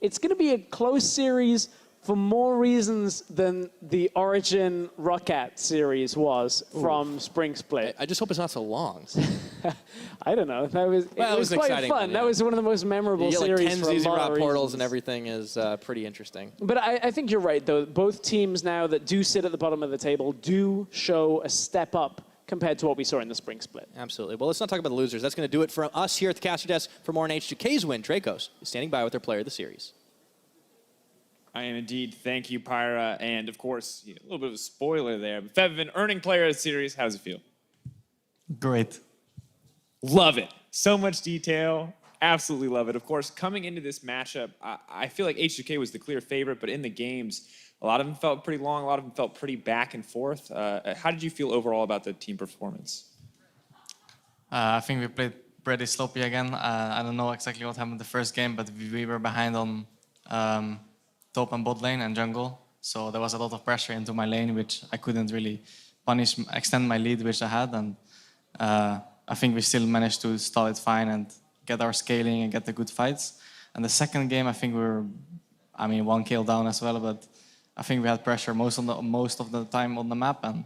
it's going to be a close series for more reasons than the Origin Roccat series was from Spring Split. I just hope it's not so long. I don't know. It was quite fun. One, That was one of the most memorable series like 10 for a lot of portals reasons. and everything is pretty interesting. But I think you're right, though. Both teams now that do sit at the bottom of the table do show a step up compared to what we saw in the Spring Split. Absolutely. Well, let's not talk about the losers. That's going to do it for us here at the caster desk. For more on H2K's win, Dracos is standing by with their player of the series. I am indeed. Thank you, Pyra. And, of course, a little bit of a spoiler there. But Fevin, earning player of the series, how does it feel? Great. Love it. So much detail. Absolutely love it. Of course, coming into this matchup, I feel like H2K was the clear favorite, but in the games, a lot of them felt pretty long. A lot of them felt pretty back and forth. How did you feel overall about the team performance? I think we played pretty sloppy again. I don't know exactly what happened the first game, but we were behind on top and bot lane and jungle. So there was a lot of pressure into my lane, which I couldn't really extend my lead, which I had. And I think we still managed to stall it fine and get our scaling and get the good fights. And the second game, I think we were, one kill down as well, but I think we had pressure most of the time on the map, and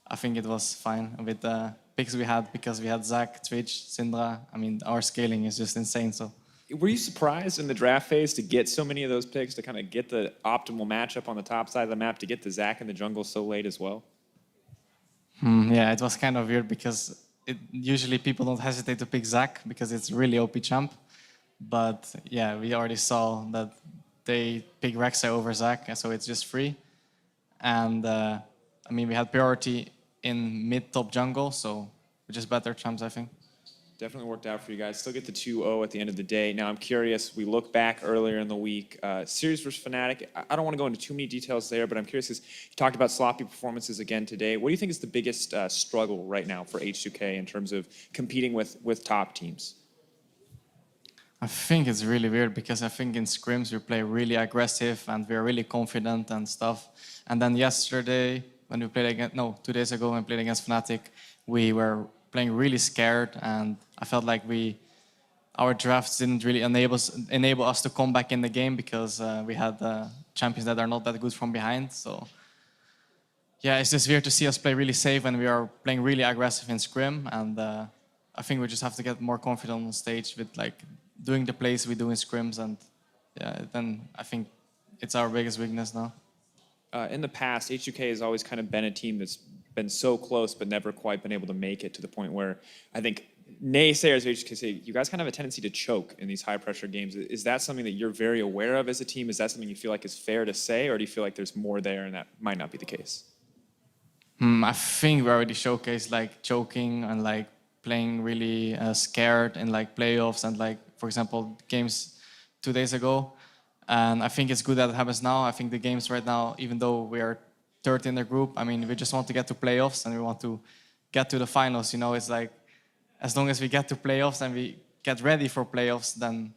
I think it was fine with the picks we had, because we had Zac, Twitch, Syndra. Our scaling is just insane. So. Were you surprised in the draft phase to get so many of those picks, to kind of get the optimal matchup on the top side of the map, to get the Zac in the jungle so late as well? Yeah, it was kind of weird, because usually people don't hesitate to pick Zac because it's really OP champ. But yeah, we already saw that they pick Rek'Sai over Zac, so it's just free. And we had priority in mid-top jungle, so we're just better champs, I think. Definitely worked out for you guys. Still get the 2-0 at the end of the day. Now I'm curious, we look back earlier in the week, Series versus Fnatic. I don't want to go into too many details there, but I'm curious, because you talked about sloppy performances again today. What do you think is the biggest struggle right now for H2K in terms of competing with top teams? I think it's really weird, because I think in scrims we play really aggressive and we're really confident and stuff. And then yesterday, when we played against, 2 days ago when we played against Fnatic, we were playing really scared, and I felt like our drafts didn't really enable us to come back in the game, because we had champions that are not that good from behind. So yeah, it's just weird to see us play really safe when we are playing really aggressive in scrim, and I think we just have to get more confident on stage with doing the plays we do in scrims, and yeah, then I think it's our biggest weakness now. In the past, H2K has always kind of been a team that's been so close but never quite been able to make it to the point where I think naysayers of H2K say you guys kind of have a tendency to choke in these high-pressure games. Is that something that you're very aware of as a team? Is that something you feel like is fair to say, or do you feel like there's more there and that might not be the case? I think we already showcased choking and playing really scared in playoffs and for example, games 2 days ago. And I think it's good that it happens now. I think the games right now, even though we are third in the group, we just want to get to playoffs and we want to get to the finals. It's as long as we get to playoffs and we get ready for playoffs, then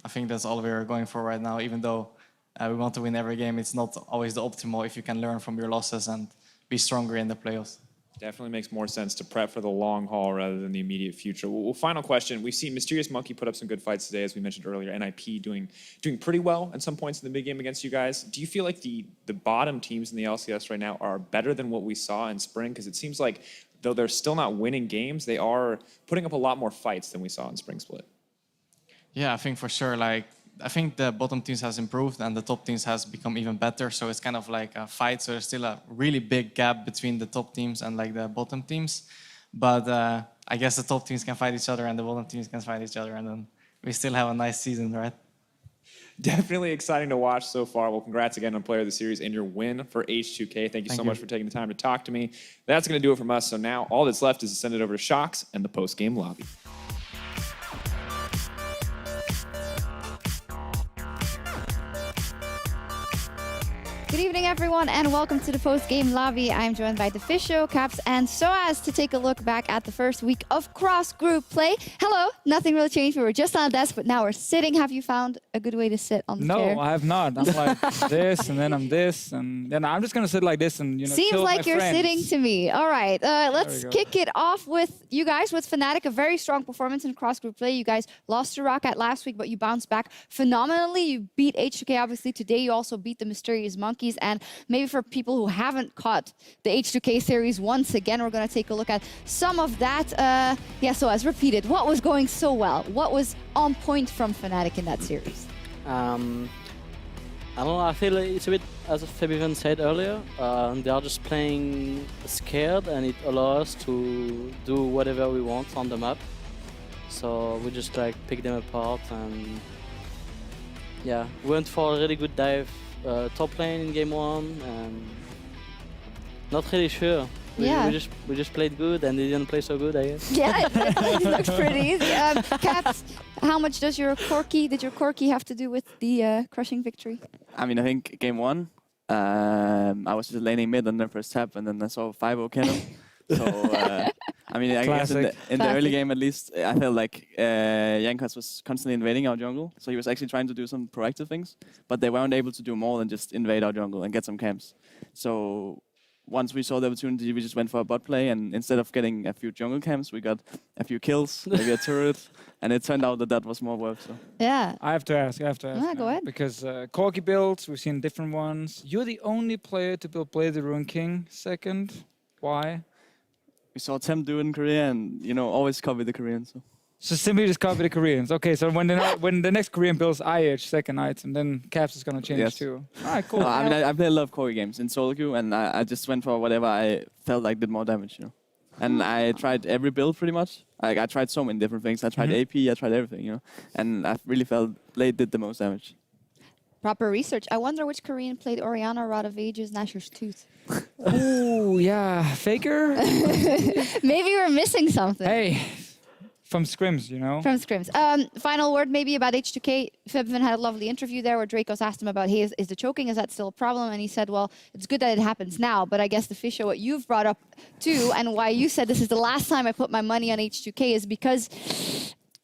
I think that's all we're going for right now, even though We want to win every game. It's not always the optimal if you can learn from your losses and be stronger in the playoffs. Definitely makes more sense to prep for the long haul rather than the immediate future. Well, final question. We've seen Mysterious Monkey put up some good fights today, as we mentioned earlier. NIP doing pretty well at some points in the big game against you guys. Do you feel like the bottom teams in the LCS right now are better than what we saw in spring? Because it seems like, though they're still not winning games, they are putting up a lot more fights than we saw in spring split. Yeah, I think for sure. I think the bottom teams has improved and the top teams has become even better. So it's kind of like a fight. So there's still a really big gap between the top teams and like the bottom teams. But I guess the top teams can fight each other and the bottom teams can fight each other, and then we still have a nice season, right? Definitely exciting to watch so far. Well, congrats again on Player of the Series and your win for H2K. Thank you so much for taking the time to talk to me. That's going to do it from us. So now all that's left is to send it over to Shocks and the post-game lobby. Good evening, everyone, and welcome to the post-game lobby. I'm joined by the Fisho, Caps, and Soaz to take a look back at the first week of cross-group play. Hello, nothing really changed. We were just on a desk, but now we're sitting. Have you found a good way to sit on the chair? No, I have not. I'm like this, and then I'm this, and then I'm just gonna sit like this, and Seems chill with like my you're friends. sitting to me. All right, let's kick it off with you guys, with Fnatic. A very strong performance in cross-group play. You guys lost to Rocket last week, but you bounced back phenomenally. You beat H2K, obviously. Today, you also beat the Mysterious Monkeys. And maybe for people who haven't caught the H2K series, once again, we're going to take a look at some of that. So as repeated, what was going so well? What was on point from Fnatic in that series? I don't know, I feel it's a bit, as Fabian said earlier, they are just playing scared, and it allows us to do whatever we want on the map. So we just like pick them apart, and yeah, we went for a really good dive top lane in game 1, and not really sure. We just played good, and they didn't play so good, I guess. Yeah, it looks pretty easy. Caps, how much does your Corki have to do with the crushing victory? I mean, I think game 1, I was just laning mid on the first tap, and then I saw 5-0 cannon. So, I mean, I guess in the early game at least, I felt like Yankas was constantly invading our jungle. So he was actually trying to do some proactive things, but they weren't able to do more than just invade our jungle and get some camps. So once we saw the opportunity, we just went for a bot play, and instead of getting a few jungle camps, we got a few kills, maybe a turret, and it turned out that that was more work. So. Yeah. I have to ask. Yeah, go ahead. Because Corki builds, we've seen different ones. You're the only player to build Blade the Ruin King second. Why? We saw Tem do it in Korea, and always copy the Koreans. So simply just copy the Koreans. Okay, so when the next Korean builds IH second item, then Caps is gonna change too. All right, cool. I mean, I play a lot of Corki games in solo queue, and I just went for whatever I felt like did more damage, And I tried every build pretty much. I tried so many different things. I tried AP, I tried everything, And I really felt Blade did the most damage. Proper research. I wonder which Korean played Orianna, Rod of Ages, Nashor's Tooth. Ooh, yeah, Faker. Maybe we're missing something. Hey, from scrims, From scrims. Final word maybe about H2K. Fabian had a lovely interview there where Dracos asked him about, hey, is the choking, is that still a problem? And he said, well, it's good that it happens now, but I guess the Fisho, what you've brought up too, and why you said this is the last time I put my money on H2K is because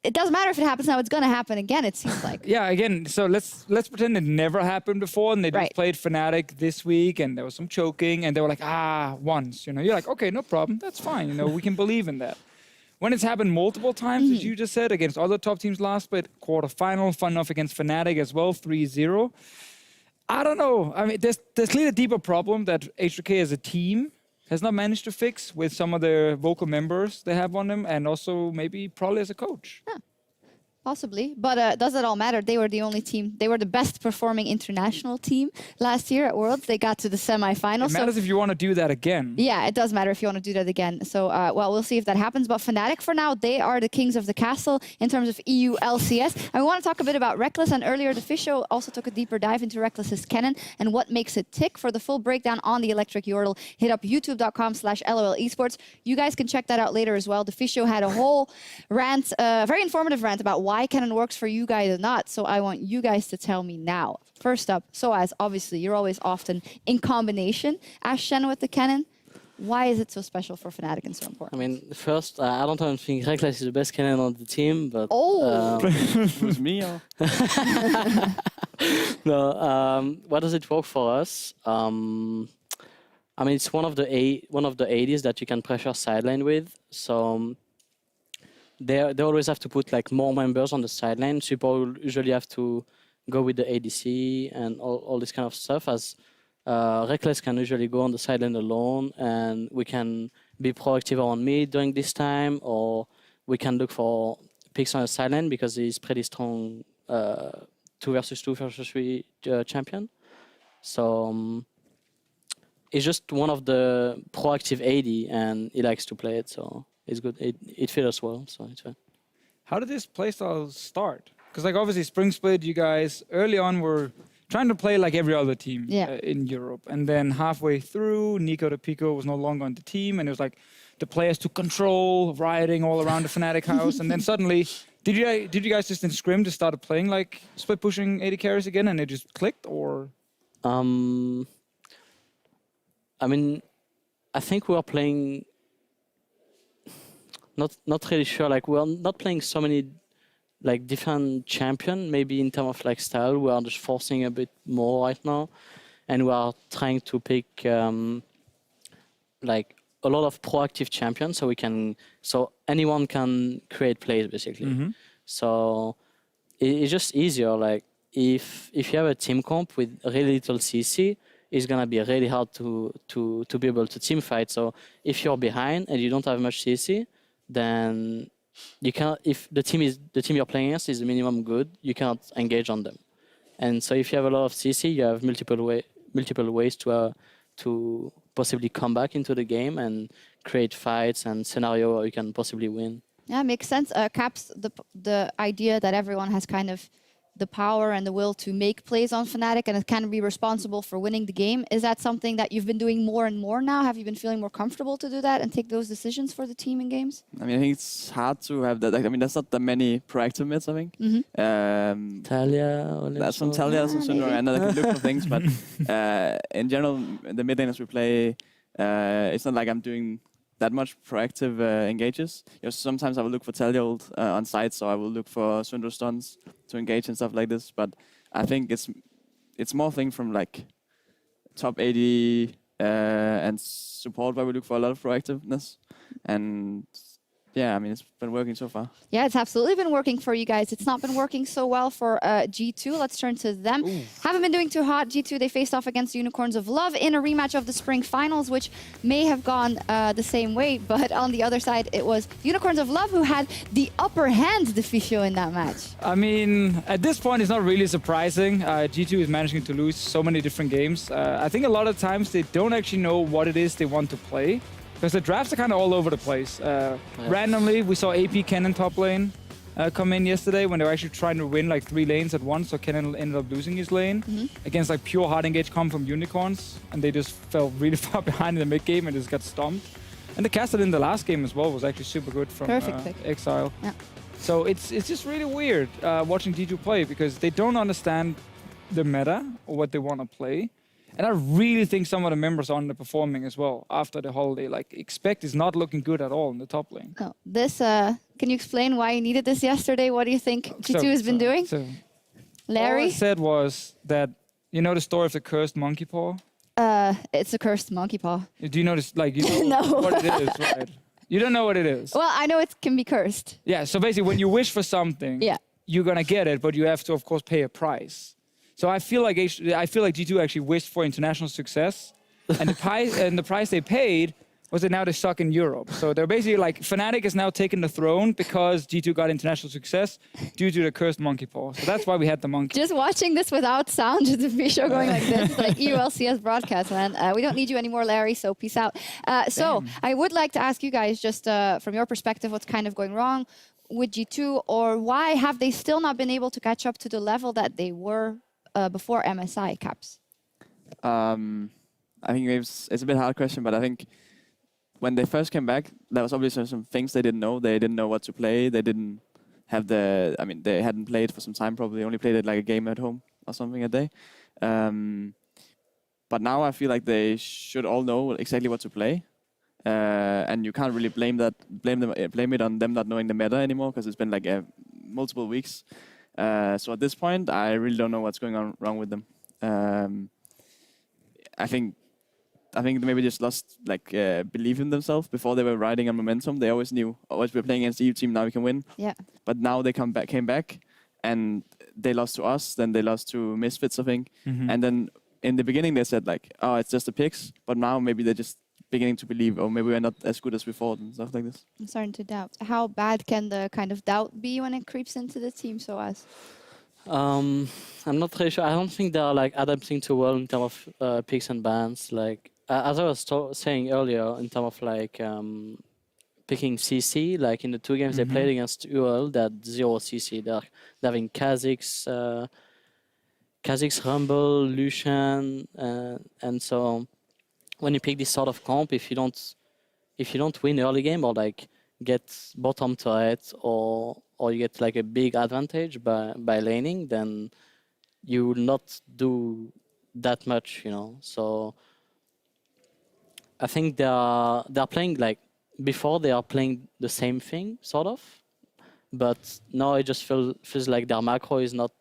it doesn't matter if it happens now, it's going to happen again, it seems like. Yeah, again, so let's pretend it never happened before, and they just played Fnatic this week, and there was some choking, and they were like, once, You're like, okay, no problem, that's fine, we can believe in that. When it's happened multiple times, as you just said, against other top teams last, but quarterfinal, fun enough against Fnatic as well, 3-0. I don't know. I mean, there's clearly a deeper problem that H2K as a team has not managed to fix with some of the vocal members they have on them, and also maybe probably as a coach. Huh. Possibly, but does it all matter? They were the only team. They were the best performing international team last year at Worlds. They got to the semifinals. It matters if you want to do that again. Yeah, it does matter if you want to do that again. So, well, we'll see if that happens. But Fnatic, for now, they are the kings of the castle in terms of EU LCS. And we want to talk a bit about Reckless. And earlier, the Fisho also took a deeper dive into Reckless's Cannon and what makes it tick. For the full breakdown on the Electric Yordle, hit up youtube.com/LOL Esports. You guys can check that out later as well. The Fisho had a whole rant, very informative rant about why Cannon works for you guys or not. So I want you guys to tell me now. First up, Soaz, obviously, you're always often in combination as Shen with the Cannon. Why is it so special for Fnatic and so important? I mean, first, I don't think Reckless is the best cannon on the team, but... Oh! It was me, or? No, what does it work for us? I mean, it's one of the ADs that you can pressure sideline with. So they always have to put like more members on the sideline. People usually have to go with the ADC and all this kind of stuff. As Reckless can usually go on the sideline alone, and we can be proactive on mid during this time, or we can look for picks on the sideline because he's pretty strong 2 versus 2 versus 3 champion. So it's just one of the proactive AD, and he likes to play it, so it's good. It fits us well, so it's fine. How did this playstyle start? Because like obviously Spring Split, you guys early on were trying to play like every other team in Europe, and then halfway through, Nico de Pico was no longer on the team, and it was like the players took control, rioting all around the Fnatic house, and then suddenly, did you guys just in Scrim just started playing like split pushing AD carries again, and it just clicked, or? I mean, I think we are playing. Not really sure. Like we are not playing so many like different champion. Maybe in terms of like style, we are just forcing a bit more right now, and we are trying to pick like a lot of proactive champions, so anyone can create plays basically. Mm-hmm. So it's just easier. Like if you have a team comp with really little CC, it's gonna be really hard to be able to team fight. So if you're behind and you don't have much CC, then you cannot. If the team you're playing against is minimum good, you cannot engage on them. And so if you have a lot of CC, you have multiple ways to possibly come back into the game and create fights and scenario where you can possibly win. Yeah, makes sense. Caps, the idea that everyone has kind of the power and the will to make plays on Fnatic and it can be responsible for winning the game. Is that something that you've been doing more and more now? Have you been feeling more comfortable to do that and take those decisions for the team in games? I mean, I think it's hard to have that. I mean, there's not that many proactive mids, I think. Mm-hmm. Talia, there's some Talia, some Syndra, and I can look for things, but in general, the mid laners we play, it's not like I'm doing that much proactive engages. You know, sometimes I will look for Talia ult on site, so I will look for Syndra stuns to engage and stuff like this. But I think it's more thing from like top 80 and support where we look for a lot of proactiveness. And yeah, I mean, it's been working so far. Yeah, it's absolutely been working for you guys. It's not been working so well for G2. Let's turn to them. Ooh. Haven't been doing too hot. G2, they faced off against Unicorns of Love in a rematch of the Spring Finals, which may have gone the same way. But on the other side, it was Unicorns of Love who had the upper hand, the Fisho, in that match. I mean, at this point, it's not really surprising. G2 is managing to lose so many different games. I think a lot of times they don't actually know what it is they want to play. Because the drafts are kind of all over the place. Randomly, we saw AP Kennen top lane come in yesterday when they were actually trying to win like 3 lanes at once. So Kennen ended up losing his lane against like pure hard engage come from Unicorns. And they just fell really far behind in the mid game and just got stomped. And the caster in the last game as well was actually super good from Exile. Yeah. So it's just really weird watching G2 play because they don't understand the meta or what they want to play. And I really think some of the members are underperforming as well after the holiday. Like, Expect is not looking good at all in the top lane. No, this, can you explain why you needed this yesterday? What do you think G2 has been doing? Larry? All I said was that, you know the story of the cursed monkey paw? It's a cursed monkey paw. Do you know this, like, you know No. what it is, right? You don't know what it is? Well, I know it can be cursed. Yeah, so basically when you wish for something, you're going to get it, but you have to, of course, pay a price. So I feel like G2 actually wished for international success, and the price they paid was that now they suck in Europe. So they're basically like Fnatic is now taking the throne because G2 got international success due to the cursed monkey paw. So that's why we had the monkey. Just watching this without sound, just a Fisho going like this, like EU LCS broadcast, man. We don't need you anymore, Larry. So peace out. So I would like to ask you guys, just from your perspective, what's kind of going wrong with G2, or why have they still not been able to catch up to the level that they were before MSI, Caps? I think it's a bit hard question, but I think when they first came back, there was obviously some things they didn't know. They didn't know what to play. They didn't have they hadn't played for some time, probably only played it like a game at home or something a day. But now I feel like they should all know exactly what to play. And you can't really blame it on them not knowing the meta anymore, because it's been like multiple weeks. So at this point, I really don't know what's going on wrong with them. I think maybe just lost belief in themselves. Before they were riding on momentum. They always knew, always we're playing against the EU team, now we can win. Yeah. But now they came back, and they lost to us. Then they lost to Misfits, I think. And then in the beginning they said like, oh, it's just the picks. But now maybe they're just beginning to believe, oh, maybe we're not as good as we thought and stuff like this. I'm starting to doubt. How bad can the kind of doubt be when it creeps into the team, Soaz? I'm not really sure. I don't think they are like adapting too well in terms of picks and bans. Like as I was saying earlier, in terms of like picking CC, like in the 2 games they played against UL, that 0 CC. They're having Kha'Zix, Rumble, Lucian, and so when you pick this sort of comp, if you don't win early game or like get bottom turret or you get like a big advantage by laning, then you will not do that much, you know. So I think they are playing like before they are playing the same thing sort of, but now it just feels like their macro is not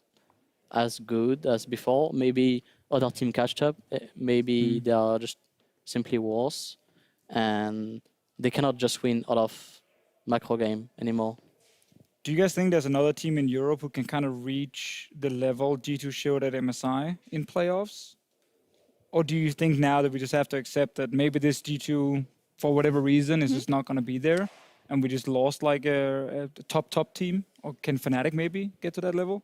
as good as before. Maybe other team catched up. Maybe they are just simply worse, and they cannot just win out of macro game anymore. Do you guys think there's another team in Europe who can kind of reach the level G2 showed at MSI in playoffs? Or do you think now that we just have to accept that maybe this G2, for whatever reason, is just not going to be there, and we just lost like a top team? Or can Fnatic maybe get to that level?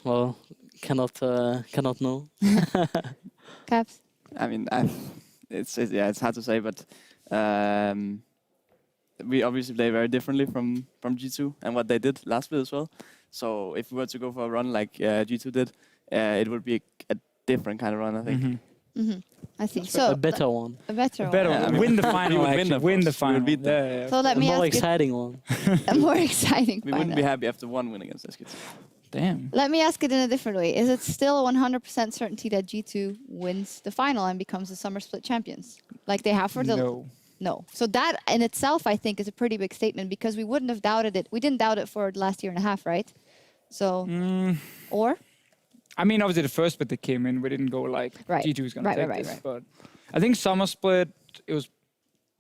Well, cannot know. Caps? I mean, it's hard to say, but we obviously play very differently from G2 and what they did last split as well. So if we were to go for a run like G2 did, it would be a different kind of run, I think. I see. So a better one. A better one. Better one. Win the final, actually. Win the final. Beat them. So let A me more ask exciting one. a more exciting We final. wouldn't be happy after one win against SKT. Damn. Let me ask it in a different way. Is it still 100% certainty that G2 wins the final and becomes the summer split champions? Like they have for the... No. No. So that in itself, I think, is a pretty big statement because we wouldn't have doubted it. We didn't doubt it for the last year and a half, right? So, or? I mean, obviously the first split that came in, we didn't go like G2 is going to take this. But I think summer split,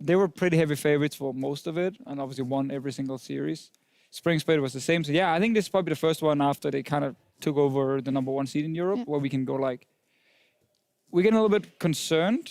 they were pretty heavy favorites for most of it and obviously won every single series. Spring split was the same. So yeah, I think this is probably the first one after they kind of took over the #1 seed in Europe where we can go like, we're getting a little bit concerned,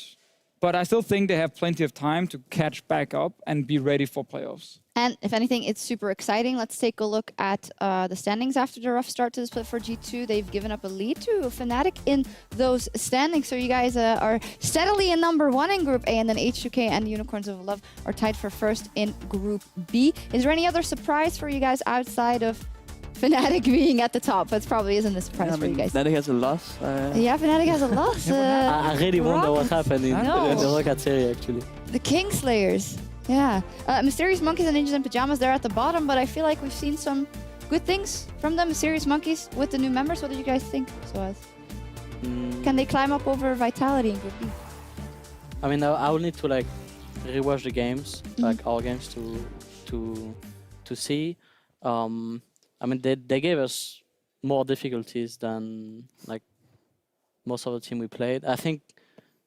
but I still think they have plenty of time to catch back up and be ready for playoffs. And if anything, it's super exciting. Let's take a look at the standings after the rough start to the split for G2. They've given up a lead to Fnatic in those standings. So you guys are steadily in #1 in Group A, and then H2K and Unicorns of Love are tied for first in Group B. Is there any other surprise for you guys outside of Fnatic being at the top? That probably isn't a surprise for you guys. Fnatic has a loss. Yeah, Fnatic has a loss. I really wonder what happened in No. the Rocket series, actually. The Kingslayers. Yeah. Mysterious Monkeys and Ninjas in Pyjamas, they're at the bottom, but I feel like we've seen some good things from them. Mysterious Monkeys with the new members. What do you guys think, Soaz? Can they climb up over Vitality in Group B? I mean, I will need to like rewatch the games, like our games, to see. I mean, they gave us more difficulties than like most of the team we played. I think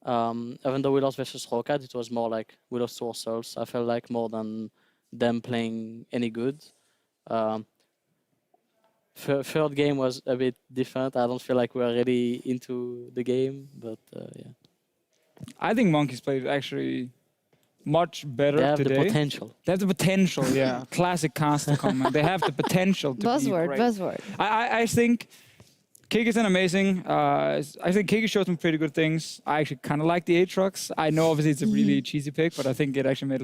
even though we lost versus Rocket, it was more like we lost to ourselves. I felt like more than them playing any good. Third game was a bit different. I don't feel like we were really into the game, but yeah. I think Monkeys played actually much better They have today. the potential. They have the potential, yeah. Classic caster comment. They have the potential to be great. Buzzword. I think Kik is an amazing. I think Kik showed some pretty good things. I actually kind of like the Aatrox. I know obviously it's a really cheesy pick, but I think it actually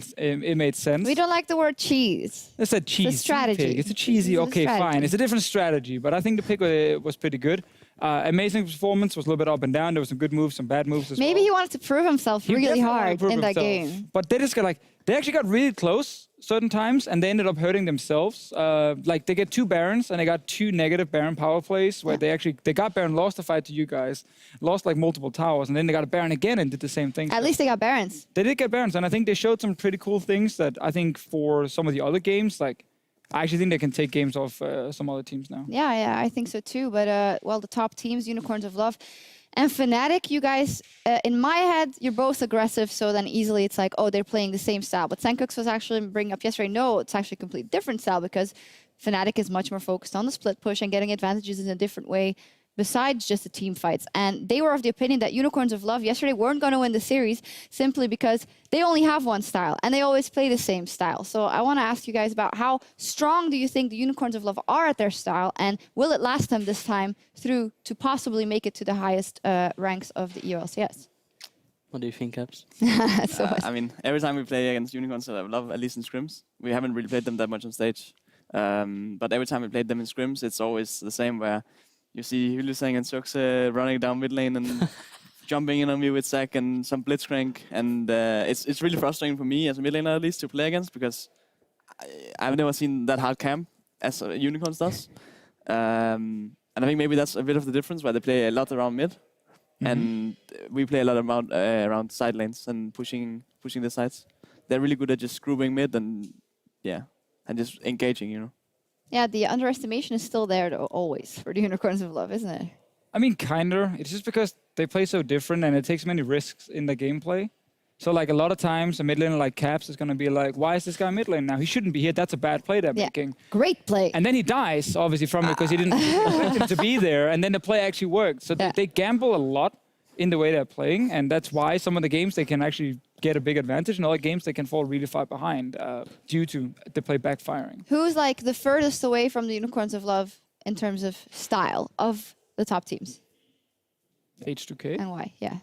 made sense. We don't like the word cheese. It's a cheesy strategy. pick. It's a cheesy, It's a okay, strategy. fine. It's a different strategy, but I think the pick was pretty good. Amazing performance, was a little bit up and down. There were some good moves, some bad moves as well. Maybe he wanted to prove himself He really definitely wanted to hard prove in that himself. game. But they just got like, they actually got really close certain times and they ended up hurting themselves. Like they get 2 Barons and they got 2 negative Baron power plays where they got Baron, lost the fight to you guys, lost like multiple towers, and then they got a Baron again and did the same thing. At least they got Barons. They did get Barons, and I think they showed some pretty cool things that I think for some of the other games, like I actually think they can take games off some other teams now. Yeah, I think so too. But well, the top teams, Unicorns of Love and Fnatic, you guys, in my head, you're both aggressive. So then easily it's like, oh, they're playing the same style. But Senkux was actually bringing up yesterday, no, it's actually a completely different style because Fnatic is much more focused on the split push and getting advantages in a different way besides just the team fights. And they were of the opinion that Unicorns of Love yesterday weren't going to win the series simply because they only have one style and they always play the same style. So I want to ask you guys about how strong do you think the Unicorns of Love are at their style, and will it last them this time through to possibly make it to the highest ranks of the EULCS? What do you think, Caps? I mean, every time we play against Unicorns of Love, at least in scrims, we haven't really played them that much on stage. But every time we played them in scrims, it's always the same where you see Hylissang and Suxe running down mid lane and jumping in on me with Zac and some blitzcrank. And it's really frustrating for me as a mid laner at least to play against because I've never seen that hard camp as Unicorns does. And I think maybe that's a bit of the difference where they play a lot around mid. And we play a lot around side lanes and pushing the sides. They're really good at just grouping mid and and just engaging, you know. Yeah, the underestimation is still there though, always, for the Unicorns of Love, isn't it? I mean, kinda. It's just because they play so different and it takes many risks in the gameplay. So, like, a lot of times, a mid laner like Caps is going to be like, why is this guy mid lane now? He shouldn't be here. That's a bad play they're making. Great play. And then he dies, obviously, from it because he didn't expect him to be there. And then the play actually worked. So they gamble a lot in the way they're playing. And that's why some of the games they can actually get a big advantage. In other games, they can fall really far behind due to the play backfiring. Who's like the furthest away from the Unicorns of Love in terms of style of the top teams? H2K. And why? Yeah.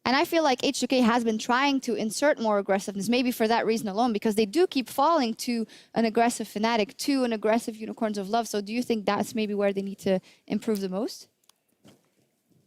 And I feel like H2K has been trying to insert more aggressiveness, maybe for that reason alone, because they do keep falling to an aggressive Fnatic, to an aggressive Unicorns of Love. So do you think that's maybe where they need to improve the most?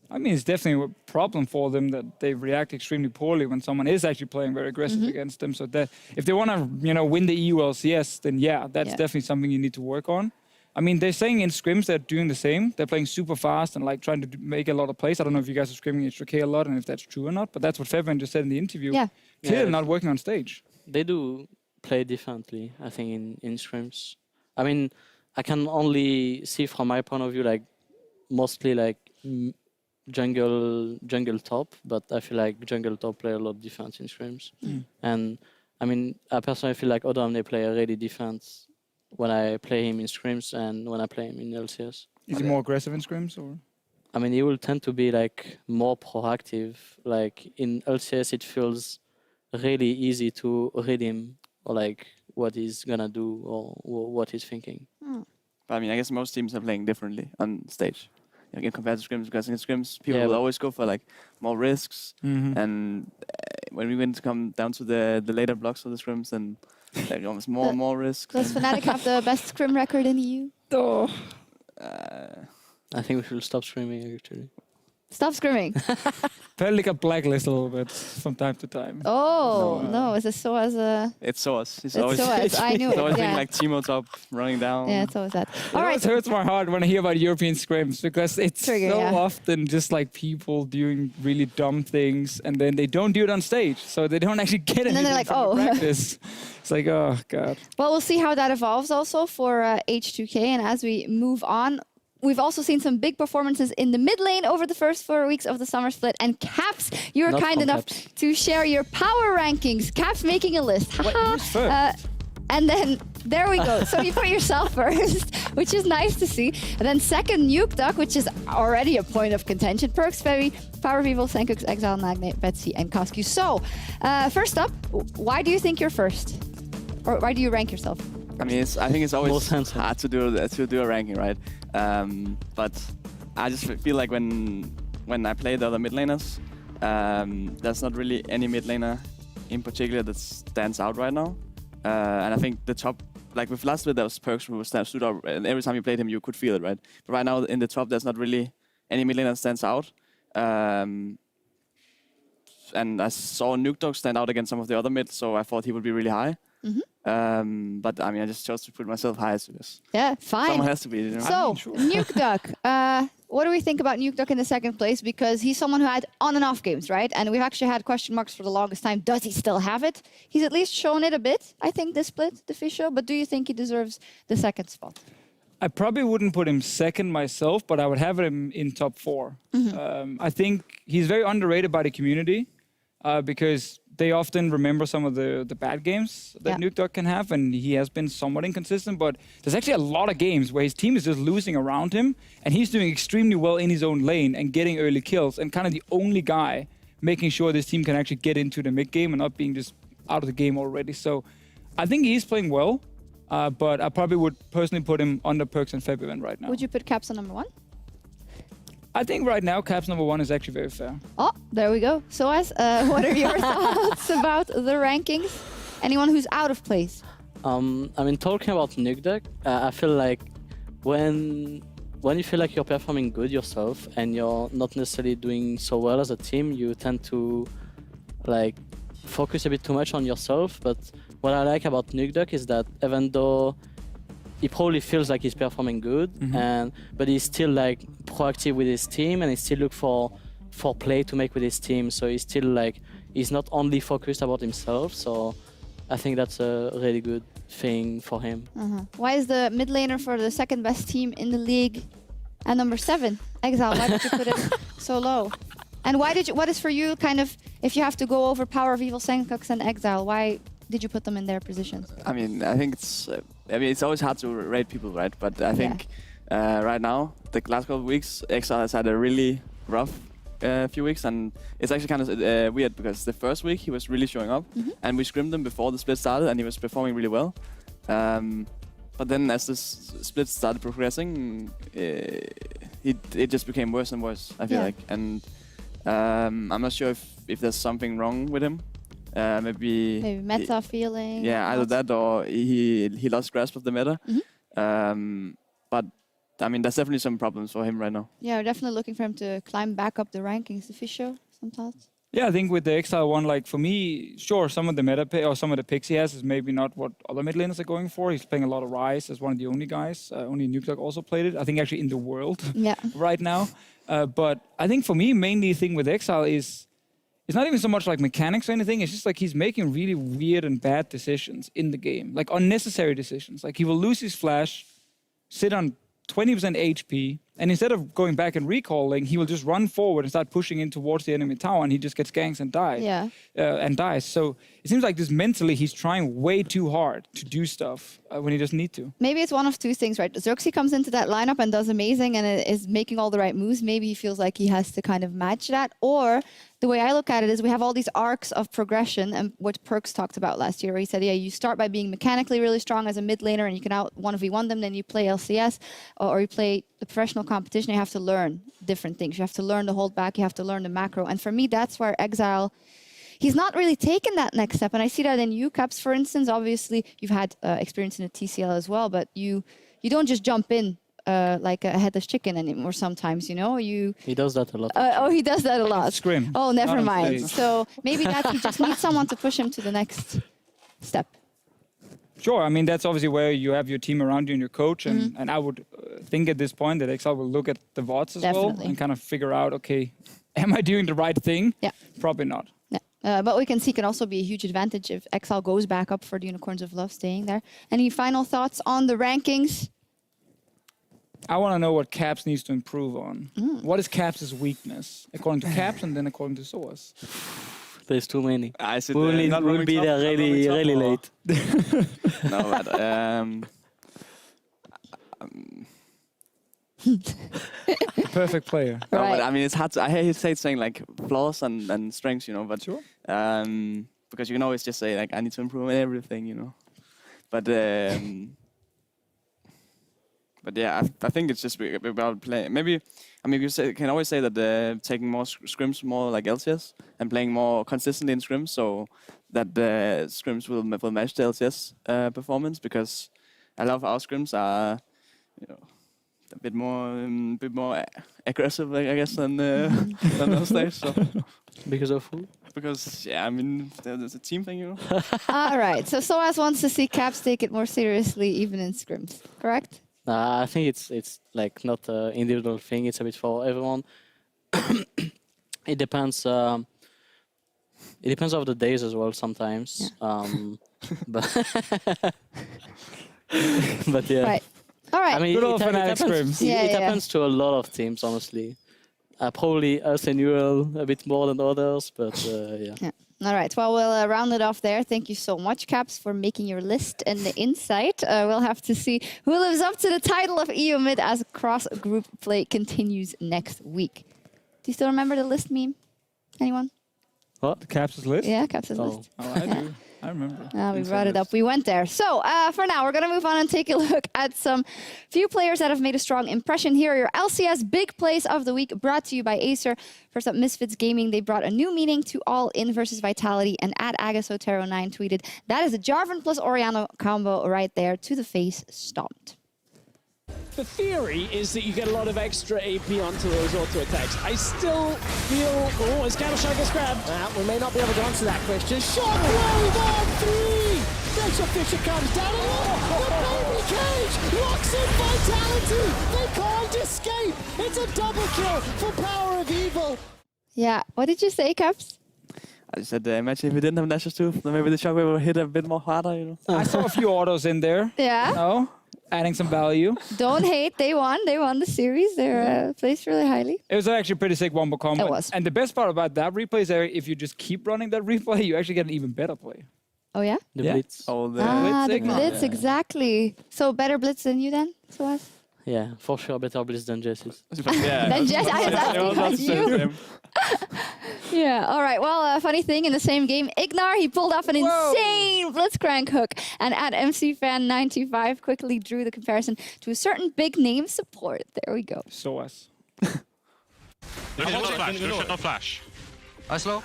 I mean, it's definitely a problem for them that they react extremely poorly when someone is actually playing very aggressive against them. So that if they want to, win the EU LCS, then that's definitely something you need to work on. I mean, they're saying in scrims they're doing the same. They're playing super fast and like trying to make a lot of plays. I don't know if you guys are scrimming H2K a lot and if that's true or not, but that's what Fabian just said in the interview. Yeah. Clearly not working on stage. They do play differently, I think, in scrims. I mean, I can only see from my point of view, like, mostly like jungle top, but I feel like jungle top play a lot of defense in scrims. And I mean, I personally feel like Odom, they play a really defense when I play him in scrims and when I play him in LCS. Is he more aggressive in scrims or? I mean, he will tend to be like more proactive. Like in LCS, it feels really easy to read him or like what he's gonna do or what he's thinking. But I mean, I guess most teams are playing differently on stage. Again, compared to scrims, because in scrims, people will always go for like more risks. And when we went to come down to the later blocks of the scrims, then like almost more risks. Does Fnatic have the best scrim record in the EU? I think we should stop streaming actually. Stop scrimming. Probably like a blacklist a little bit from time to time. Oh, no. Is it so as a... It's SOAS. It's always SOAS. I knew it. It's always been like Timo top running down. Yeah, it's always that. All right. It hurts my heart when I hear about European scrims because it's often just like people doing really dumb things and then they don't do it on stage. So they don't actually get anything like, from the practice. It's like, oh, God. Well, we'll see how that evolves also for H2K. And as we move on, we've also seen some big performances in the mid lane over the first 4 weeks of the summer split. And Caps, you were kind enough to share your power rankings. Caps making a list. Wait, who's first? And then there we go. So you put yourself first, which is nice to see. And then second, Nuke Duck, which is already a point of contention. Perks, Ferry, Power People, Senkux, Exile, Magnate, Betsy, and Kosku. So first up, why do you think you're first? Or why do you rank yourself? I mean, I think it's always hard to do a ranking, right? But I just feel like when I play the other mid laners, there's not really any mid laner in particular that stands out right now. And I think the top, like with last bit, there was Perks who stood out, and every time you played him, you could feel it, right? But right now in the top, there's not really any mid laner that stands out. And I saw Nuke Dog stand out against some of the other mids, so I thought he would be really high. But I mean, I just chose to put myself highest because Yeah, fine. someone has to be. You know? So, Nuke Duck. What do we think about Nuke Duck in the second place? Because he's someone who had on and off games, right? And we've actually had question marks for the longest time. Does he still have it? He's at least shown it a bit, I think, this split, the Fish Show. But do you think he deserves the second spot? I probably wouldn't put him second myself, but I would have him in top 4. I think he's very underrated by the community because they often remember some of the bad games that Nuke Duck can have, and he has been somewhat inconsistent, but there's actually a lot of games where his team is just losing around him, and he's doing extremely well in his own lane and getting early kills, and kind of the only guy making sure this team can actually get into the mid game and not being just out of the game already. So I think he's playing well, but I probably would personally put him under Perks and Febivent right now. Would you put Caps on number 1? I think right now Caps number 1 is actually very fair. Oh, there we go. So, what are your thoughts about the rankings? Anyone who's out of place? I mean, talking about Nuke Duck, I feel like when you feel like you're performing good yourself and you're not necessarily doing so well as a team, you tend to like focus a bit too much on yourself. But what I like about Nuke Duck is that even though he probably feels like he's performing good, but he's still like proactive with his team, and he still look for play to make with his team. So he's still like, he's not only focused about himself. So I think that's a really good thing for him. Why is the mid laner for the second best team in the league at number 7? Exile, why did you put it so low? And what is for you kind of, if you have to go over Power of Evil, Senkux and Exile, why did you put them in their positions? I mean, I think it's always hard to rate people, right? But I think right now, the last couple of weeks, Exile has had a really rough few weeks, and it's actually kind of weird because the first week he was really showing up, and we scrimmed him before the split started, and he was performing really well. But then as the split started progressing, it just became worse and worse, I feel like. And I'm not sure if there's something wrong with him. Maybe meta feeling. Yeah, either that or he lost grasp of the meta. But I mean, there's definitely some problems for him right now. Yeah, we're definitely looking for him to climb back up the rankings. The Fish Show, some thoughts? Yeah, I think with the Exile one, like for me, sure, some of the meta or some of the picks he has is maybe not what other mid laners are going for. He's playing a lot of Ryze as one of the only guys. Only Nuke Duck also played it. I think actually in the world right now. But I think for me, mainly the thing with Exile is it's not even so much like mechanics or anything. It's just like he's making really weird and bad decisions in the game, like unnecessary decisions. Like he will lose his flash, sit on 20% HP, and instead of going back and recalling, he will just run forward and start pushing in towards the enemy tower, and he just gets ganks and dies. So it seems like this mentally he's trying way too hard to do stuff when he doesn't need to. Maybe it's one of two things, right? Xerxes comes into that lineup and does amazing and is making all the right moves. Maybe he feels like he has to kind of match that. Or the way I look at it is we have all these arcs of progression, and what Perks talked about last year, where he said, yeah, you start by being mechanically really strong as a mid laner and you can out 1v1 them, then you play LCS or you play the professional competition. You have to learn different things. You have to learn the hold back, you have to learn the macro. And for me, that's where Exile, he's not really taken that next step. And I see that in you, Caps, for instance. Obviously, you've had experience in a TCL as well, but you don't just jump in like a headless chicken anymore sometimes, you know? He does that a lot. He does that a lot. Scrim. Oh, never mind. So maybe that he just needs someone to push him to the next step. Sure, I mean, that's obviously where you have your team around you and your coach, and I would think at this point that Exile will look at the VODs as well and kind of figure out, okay, am I doing the right thing? Yeah. Probably not. Yeah. But we can see can also be a huge advantage if Exile goes back up for the Unicorns of Love staying there. Any final thoughts on the rankings? I want to know what Caps needs to improve on. What is Caps' weakness, according to Caps and then according to Soas? There's too many. We'll be there really late. No, but Perfect player. No, but I mean, it's hard to. I hate saying like flaws and strengths, you know. But sure. Because you can always just say like I need to improve on everything, you know. But yeah, I think it's just about playing. Maybe I mean you can always say that taking more scrims, more like LCS, and playing more consistently in scrims, so that the scrims will match the LCS performance. Because a lot of our scrims are, you know, a bit more aggressive, I guess, than those days. So. Because of who? because, yeah, I mean, there's a team thing, you know. All right. So Soaz wants to see Caps take it more seriously, even in scrims. Correct? I think it's like not an individual thing. It's a bit for everyone. It depends. It depends of the days as well sometimes. Yeah. But but yeah. Right. All right. Good I mean, old Fnatic scrims. Yeah, it yeah. happens to a lot of teams, honestly. Probably us and UL a bit more than others, but yeah. Yeah. All right. Well, we'll round it off there. Thank you so much, Caps, for making your list and the insight. We'll have to see who lives up to the title of EU Mid as cross-group play continues next week. Do you still remember the list meme? Anyone? The Caps' list? Yeah, Caps' Oh. list. Oh, I do. I remember. We brought it up. We went there. So for now, we're going to move on and take a look at some few players that have made a strong impression. Here are your LCS big plays of the week, brought to you by Acer. First up, Misfits Gaming. They brought a new meaning to All In versus Vitality. And at Agasotero9 tweeted, that is a Jarvan plus Orianna combo right there, to the face, stomped. The theory is that you get a lot of extra AP onto those auto attacks. I still feel... Oh, as Counter-Shot gets grabbed. We may not be able to answer that question. Shockwave on 3! Rachel Fisher comes down. The baby cage locks in Vitality. They can't escape. It's a double kill for Power of Evil. Yeah, what did you say, Caps? I just said, imagine if we didn't have Nashor's Tooth, then maybe the shockwave would hit a bit more harder, you know. I saw a few autos in there. Yeah. No, adding some value. Don't hate. They won. They won the series. They're placed really highly. It was actually a pretty sick wombo combo. It was. And the best part about that replay is that if you just keep running that replay, you actually get an even better play. Oh, yeah? The Yeah. Blitz. Oh, the The signal. Blitz, exactly. So better Blitz than you then, Soaz? Yeah, for sure better Blitz than Jesse's. yeah. Then Jess, I was asking about you. Yeah, all right. Well, funny thing, in the same game, Ignar, he pulled off an insane Blitzcrank hook. And at MCFan95 quickly drew the comparison to a certain big name support. There we go. So us. There's no flash. There's no flash. I slow.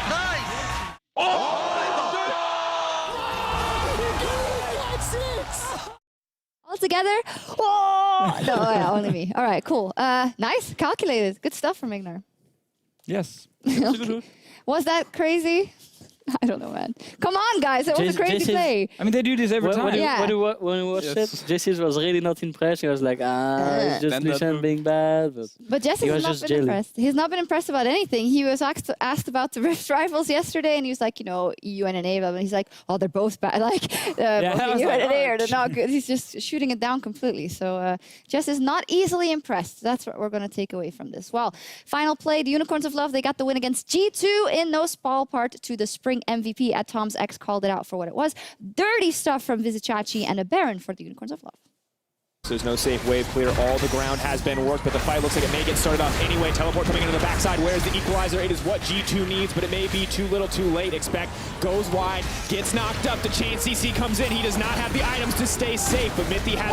Nice! All together? Oh! No, yeah, only me. All right, cool. Nice, calculated. Good stuff from Ignar. Yes. Okay. Was that crazy? I don't know, man. Come on, guys. It was a crazy play. I mean, they do this every time. When Yeah. you watched it, Jesse's was really not impressed. He was like, it's just Then Lucian that- being bad. But But Jesse He has was not just been jelly. impressed. He's not been impressed about anything. He was asked about the Rift rivals yesterday, and he was like, you know, EU and NA, and he's like, oh, they're both bad. Like, I both was EU like, and NA oh, are they're not good. He's just shooting it down completely. So Jess is not easily impressed. That's what we're going to take away from this. Well, final play, the Unicorns of Love, they got the win against G2 in no small part to the spring MVP. At Tom's X called it out for what it was. Dirty stuff from Vizicachi and a Baron for the Unicorns of Love. There's no safe wave clear. All the ground has been worked, but the fight looks like it may get started off anyway. Teleport coming into the backside. Where's the equalizer? It is what G2 needs, but it may be too little too late. Expect goes wide, gets knocked up. The chain CC comes in. He does not have the items to stay safe, but Mithy has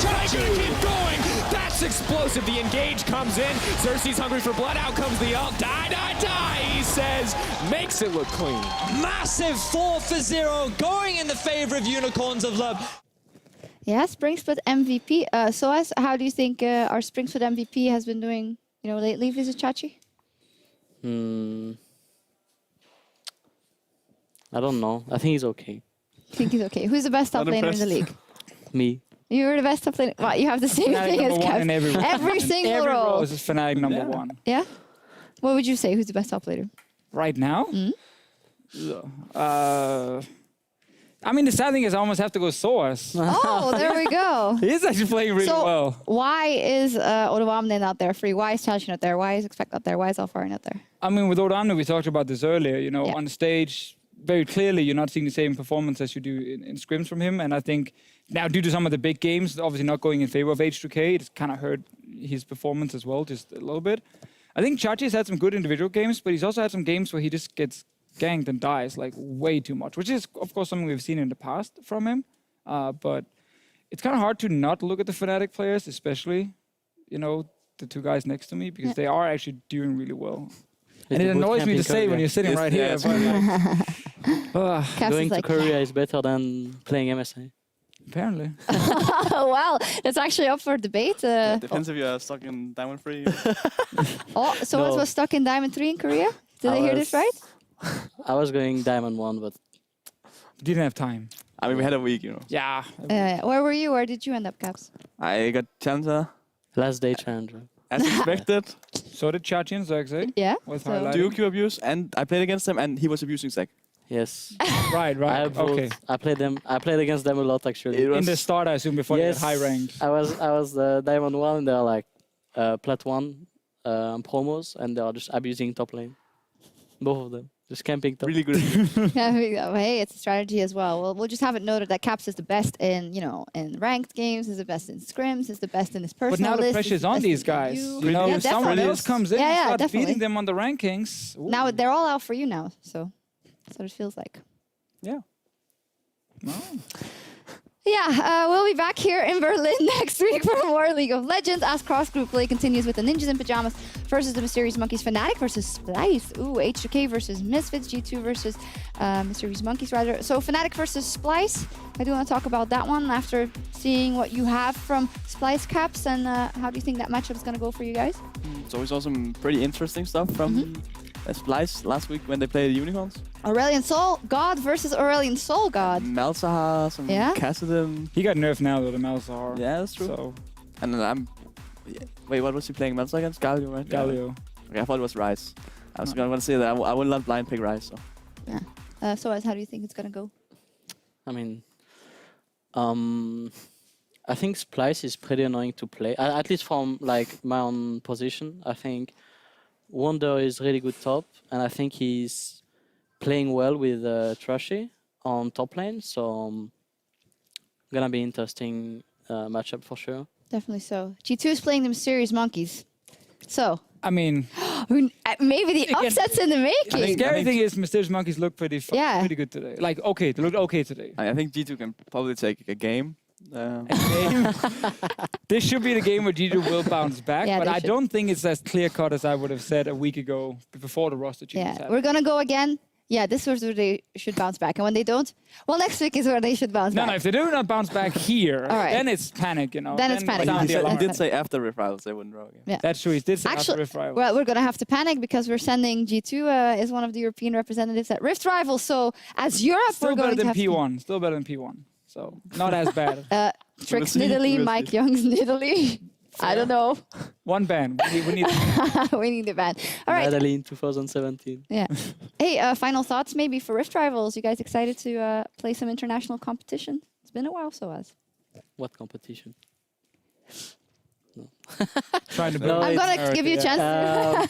gonna keep going. That's explosive. The engage comes in. Xerxes hungry for blood. Out comes the ult. Die, die, die, he says. Makes it look clean. Massive 4-0 going in the favor of Unicorns of Love. Yeah, Spring Split MVP. Soaz, how do you think our Spring Split MVP has been doing, lately, Vizicachi? I don't know. I think he's okay. I think he's okay. Who's the best top laner in the league? Me. You're the best top laner. Well, you have the same Fnatic thing as number one in every role. Every single Every role. role is Fnatic number one. Yeah? What would you say? Who's the best top laner? Right now? I mean, the sad thing is I almost have to go Source. Oh, there we go. He's actually playing really So, well. why is Odawamne not there free? Why is Chalchi not there? Why is Expect not there? Why is Alfari not there? I mean, with Odamne, we talked about this earlier. Yeah. On stage, very clearly, you're not seeing the same performance as you do in scrims from him. And I think now, due to some of the big games, obviously not going in favor of H2K, it's kind of hurt his performance as well, just a little bit. I think Chachi's had some good individual games, but he's also had some games where he just gets ganked and dies like way too much, which is, of course, something we've seen in the past from him. But it's kind of hard to not look at the Fnatic players, especially, the two guys next to me, because they are actually doing really well. And it annoys me to say when you're sitting right here. But Cass going is to like, Korea is better than playing MSI. Apparently. Well, that's actually up for debate. Depends if you are stuck in Diamond 3. Oh, someone was stuck in Diamond 3 in Korea? Did I hear this right? I was going Diamond 1, but didn't have time. I mean, we had a week, you know. Yeah. Where were you? Where did you end up, Caps? I got Challenger. Last day challenger. As expected. So did Chachi and Zerxay. Yeah. With So- highlighting. Duo Q abuse, and I played against him, and he was abusing Zek. Yes. Right. Okay. I played against them a lot actually. In the start, I assume, before yes, they got high ranked. I was the Diamond 1 and they're like Plat 1 promos and they are just abusing top lane. Both of them. Just camping top. Really good. Yeah, hey, it's a strategy as well. Well, we'll just have it noted that Caps is the best in, in ranked games, is the best in scrims, is the best in his personal But now list, the is pressure's the on best these in guys. EU. You know, Yeah, if someone definitely. else comes in and Yeah, starts definitely. beating them on the rankings. Ooh. Now they're all out for you now, so that's what it feels like. Yeah. Yeah, we'll be back here in Berlin next week for more League of Legends as cross-group play continues with the Ninjas in Pyjamas versus the Mysterious Monkeys, Fnatic versus Splice, H2K versus Misfits, G2 versus Mysterious Monkeys rather. So Fnatic versus Splice, I do want to talk about that one after seeing what you have from Splice, Caps, and how do you think that matchup is going to go for you guys? So we saw some pretty interesting stuff from Splice last week when they played the Unicorns. Aurelion Soul God versus Aurelion Soul God. Malzahar, some Kassadin. He got nerfed now though, the Malzahar. Yeah, that's true. So. And then wait, what was he playing Malzahar against? Galio, right? Galio. Yeah. Okay, I thought it was Ryze. I was going to say that I will not blind pick Ryze. So. Yeah. So how do you think it's going to go? I mean, I think Splice is pretty annoying to play, at least from like my own position. I think Wonder is really good top, and I think he's playing well with Trashy on top lane, so gonna be interesting matchup for sure. Definitely so. G2 is playing the Mysterious Monkeys. So, I mean, maybe the upset's in the making. The scary thing is Mysterious Monkeys look pretty good today. Like, okay, they look okay today. I think G2 can probably take a game. This should be the game where G2 will bounce back, but I don't think it's as clear-cut as I would have said a week ago before the roster changes. Yeah, we're going to go again. Yeah, this was where they should bounce back. And when they don't, well, next week is where they should bounce back. No, if they do not bounce back here, then it's panic, you know. Then it's panic. He did say after Rift Rivals they wouldn't row again. Yeah. That's true. He did say Actually, after Rift Rivals. Well, we're going to have to panic because we're sending G2 as one of the European representatives at Rift Rivals. So as Europe, Still we're going better to than have P1. Still better than P1. So not as bad. Trix Nidalee, Mike Young's Nidalee. I don't know. One ban. We need we need a ban. All right. Natalie in 2017. Yeah. Hey, final thoughts maybe for Rift Rivals. You guys excited to play some international competition? It's been a while, so as. What competition? No. Trying to build I'm gonna give you a chance.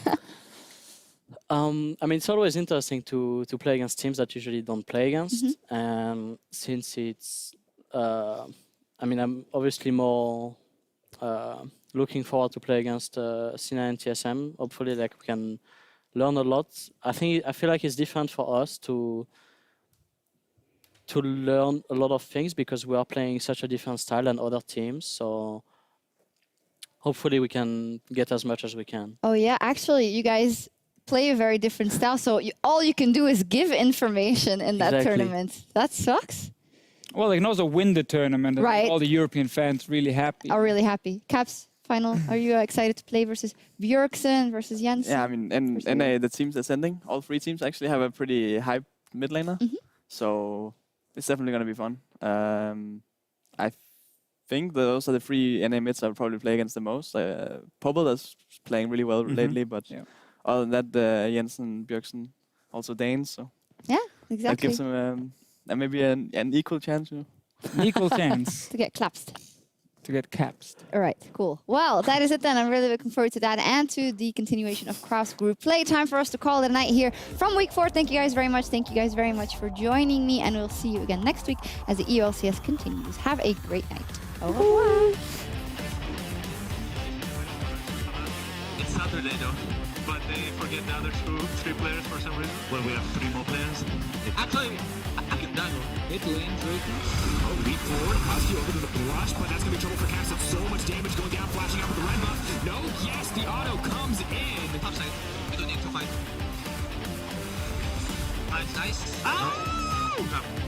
I mean, it's always interesting to play against teams that usually don't play against. Since it's, I mean, I'm obviously more looking forward to play against Sina and TSM. Hopefully, like we can learn a lot. I feel like it's different for us to learn a lot of things because we are playing such a different style than other teams. So hopefully, we can get as much as we can. Oh yeah, actually, you guys play a very different style. So all you can do is give information in that tournament. That sucks. Well, they can also win the tournament. And right. All the European fans really happy. Are really happy. Caps, final. Are you excited to play versus Björksen versus Jensen? Yeah, I mean, and the teams ascending, all three teams actually have a pretty hype mid laner. So it's definitely going to be fun. I think those are the three NA mids I would probably play against the most. Pobble is playing really well lately, but other than that, Jensen, Björksen, also Danes. So yeah, exactly. That gives them maybe an equal chance. You know? An equal chance. To get clapsed. To get caps. All right, cool. Well, that is it then. I'm really looking forward to that and to the continuation of cross group play. Time for us to call it a night here from week 4. Thank you guys very much. Thank you guys very much for joining me, and we'll see you again next week as the ELCS continues. Have a great night. Au revoir. It's Saturday though, but they forget the other three players for some reason. Well, we have 3 more players. Actually, I can dangle. Hit lanes right now. Oh, leap forward. Husky over to the blush, but that's going to be trouble for Caps. That's so much damage going down, flashing out with the red buff. No, yes, the auto comes in. Topside. We don't need to fight. Nice. Oh!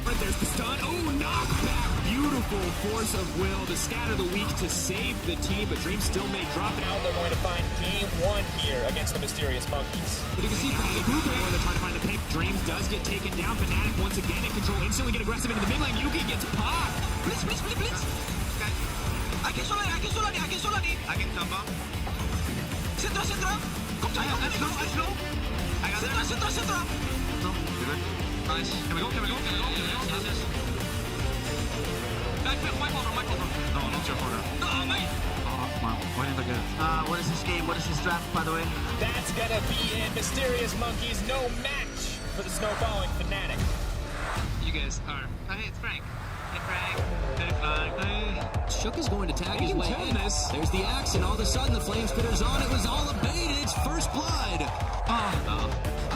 Right there's the stun. Oh, knockback. Beautiful. incredible force of will to scatter the weak to save the team, but Dream still may drop it. Now they're going to find game one here against the Mysterious Monkeys. But you can see from the group where they're trying to find the pick. Dreams does get taken down. Fnatic once again in control. Instantly get aggressive into the mid lane. Yuki gets popped. Blitz. Okay. I can solo ni. I can jump up. Centra. Come to you. I slow. I got Centra. No, good. Nice. Can we go? Yes. Back, my corner. No, not your corner. No, mate. Oh, wow. Why didn't I get it? What is this game? What is this draft, by the way? That's gonna be it. Mysterious Monkeys, no match for the snowballing Fnatic. You guys are. Hey, it's Frank. Hey, Frank. Hey. Shook is going to tag his way in. There's the axe, and all of a sudden the flame spitter's on. It was all abated. It's first blood.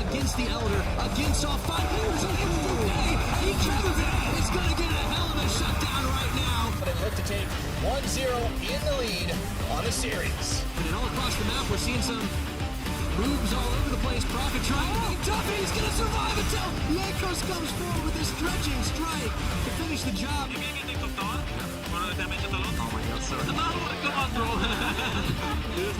Against the Elder, against all 5 players on H2K. He kills it. It's going to get a hell of a shutdown right now. They look to take 1-0 in the lead on the series. And then all across the map, we're seeing some moves all over the place. Prophet trying to be tough, and he's going to survive until Yankos comes forward with a stretching strike to finish the job. Oh my god, sir. Come on, bro.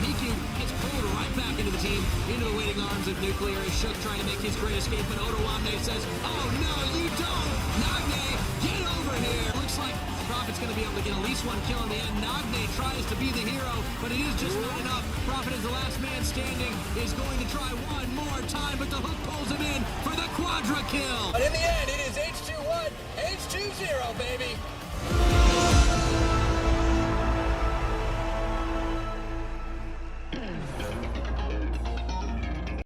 Miku gets pulled right back into the team, into the waiting arms of Nuclear. As Shook trying to make his great escape, but Odoamne says, oh no, you don't! Nagne, get over here! Looks like Prophet's going to be able to get at least one kill in the end. Nagne tries to be the hero, but it is just not enough. Prophet is the last man standing, is going to try one more time, but the hook pulls him in for the quadra kill! But in the end, it is H2-1, H2-0, baby!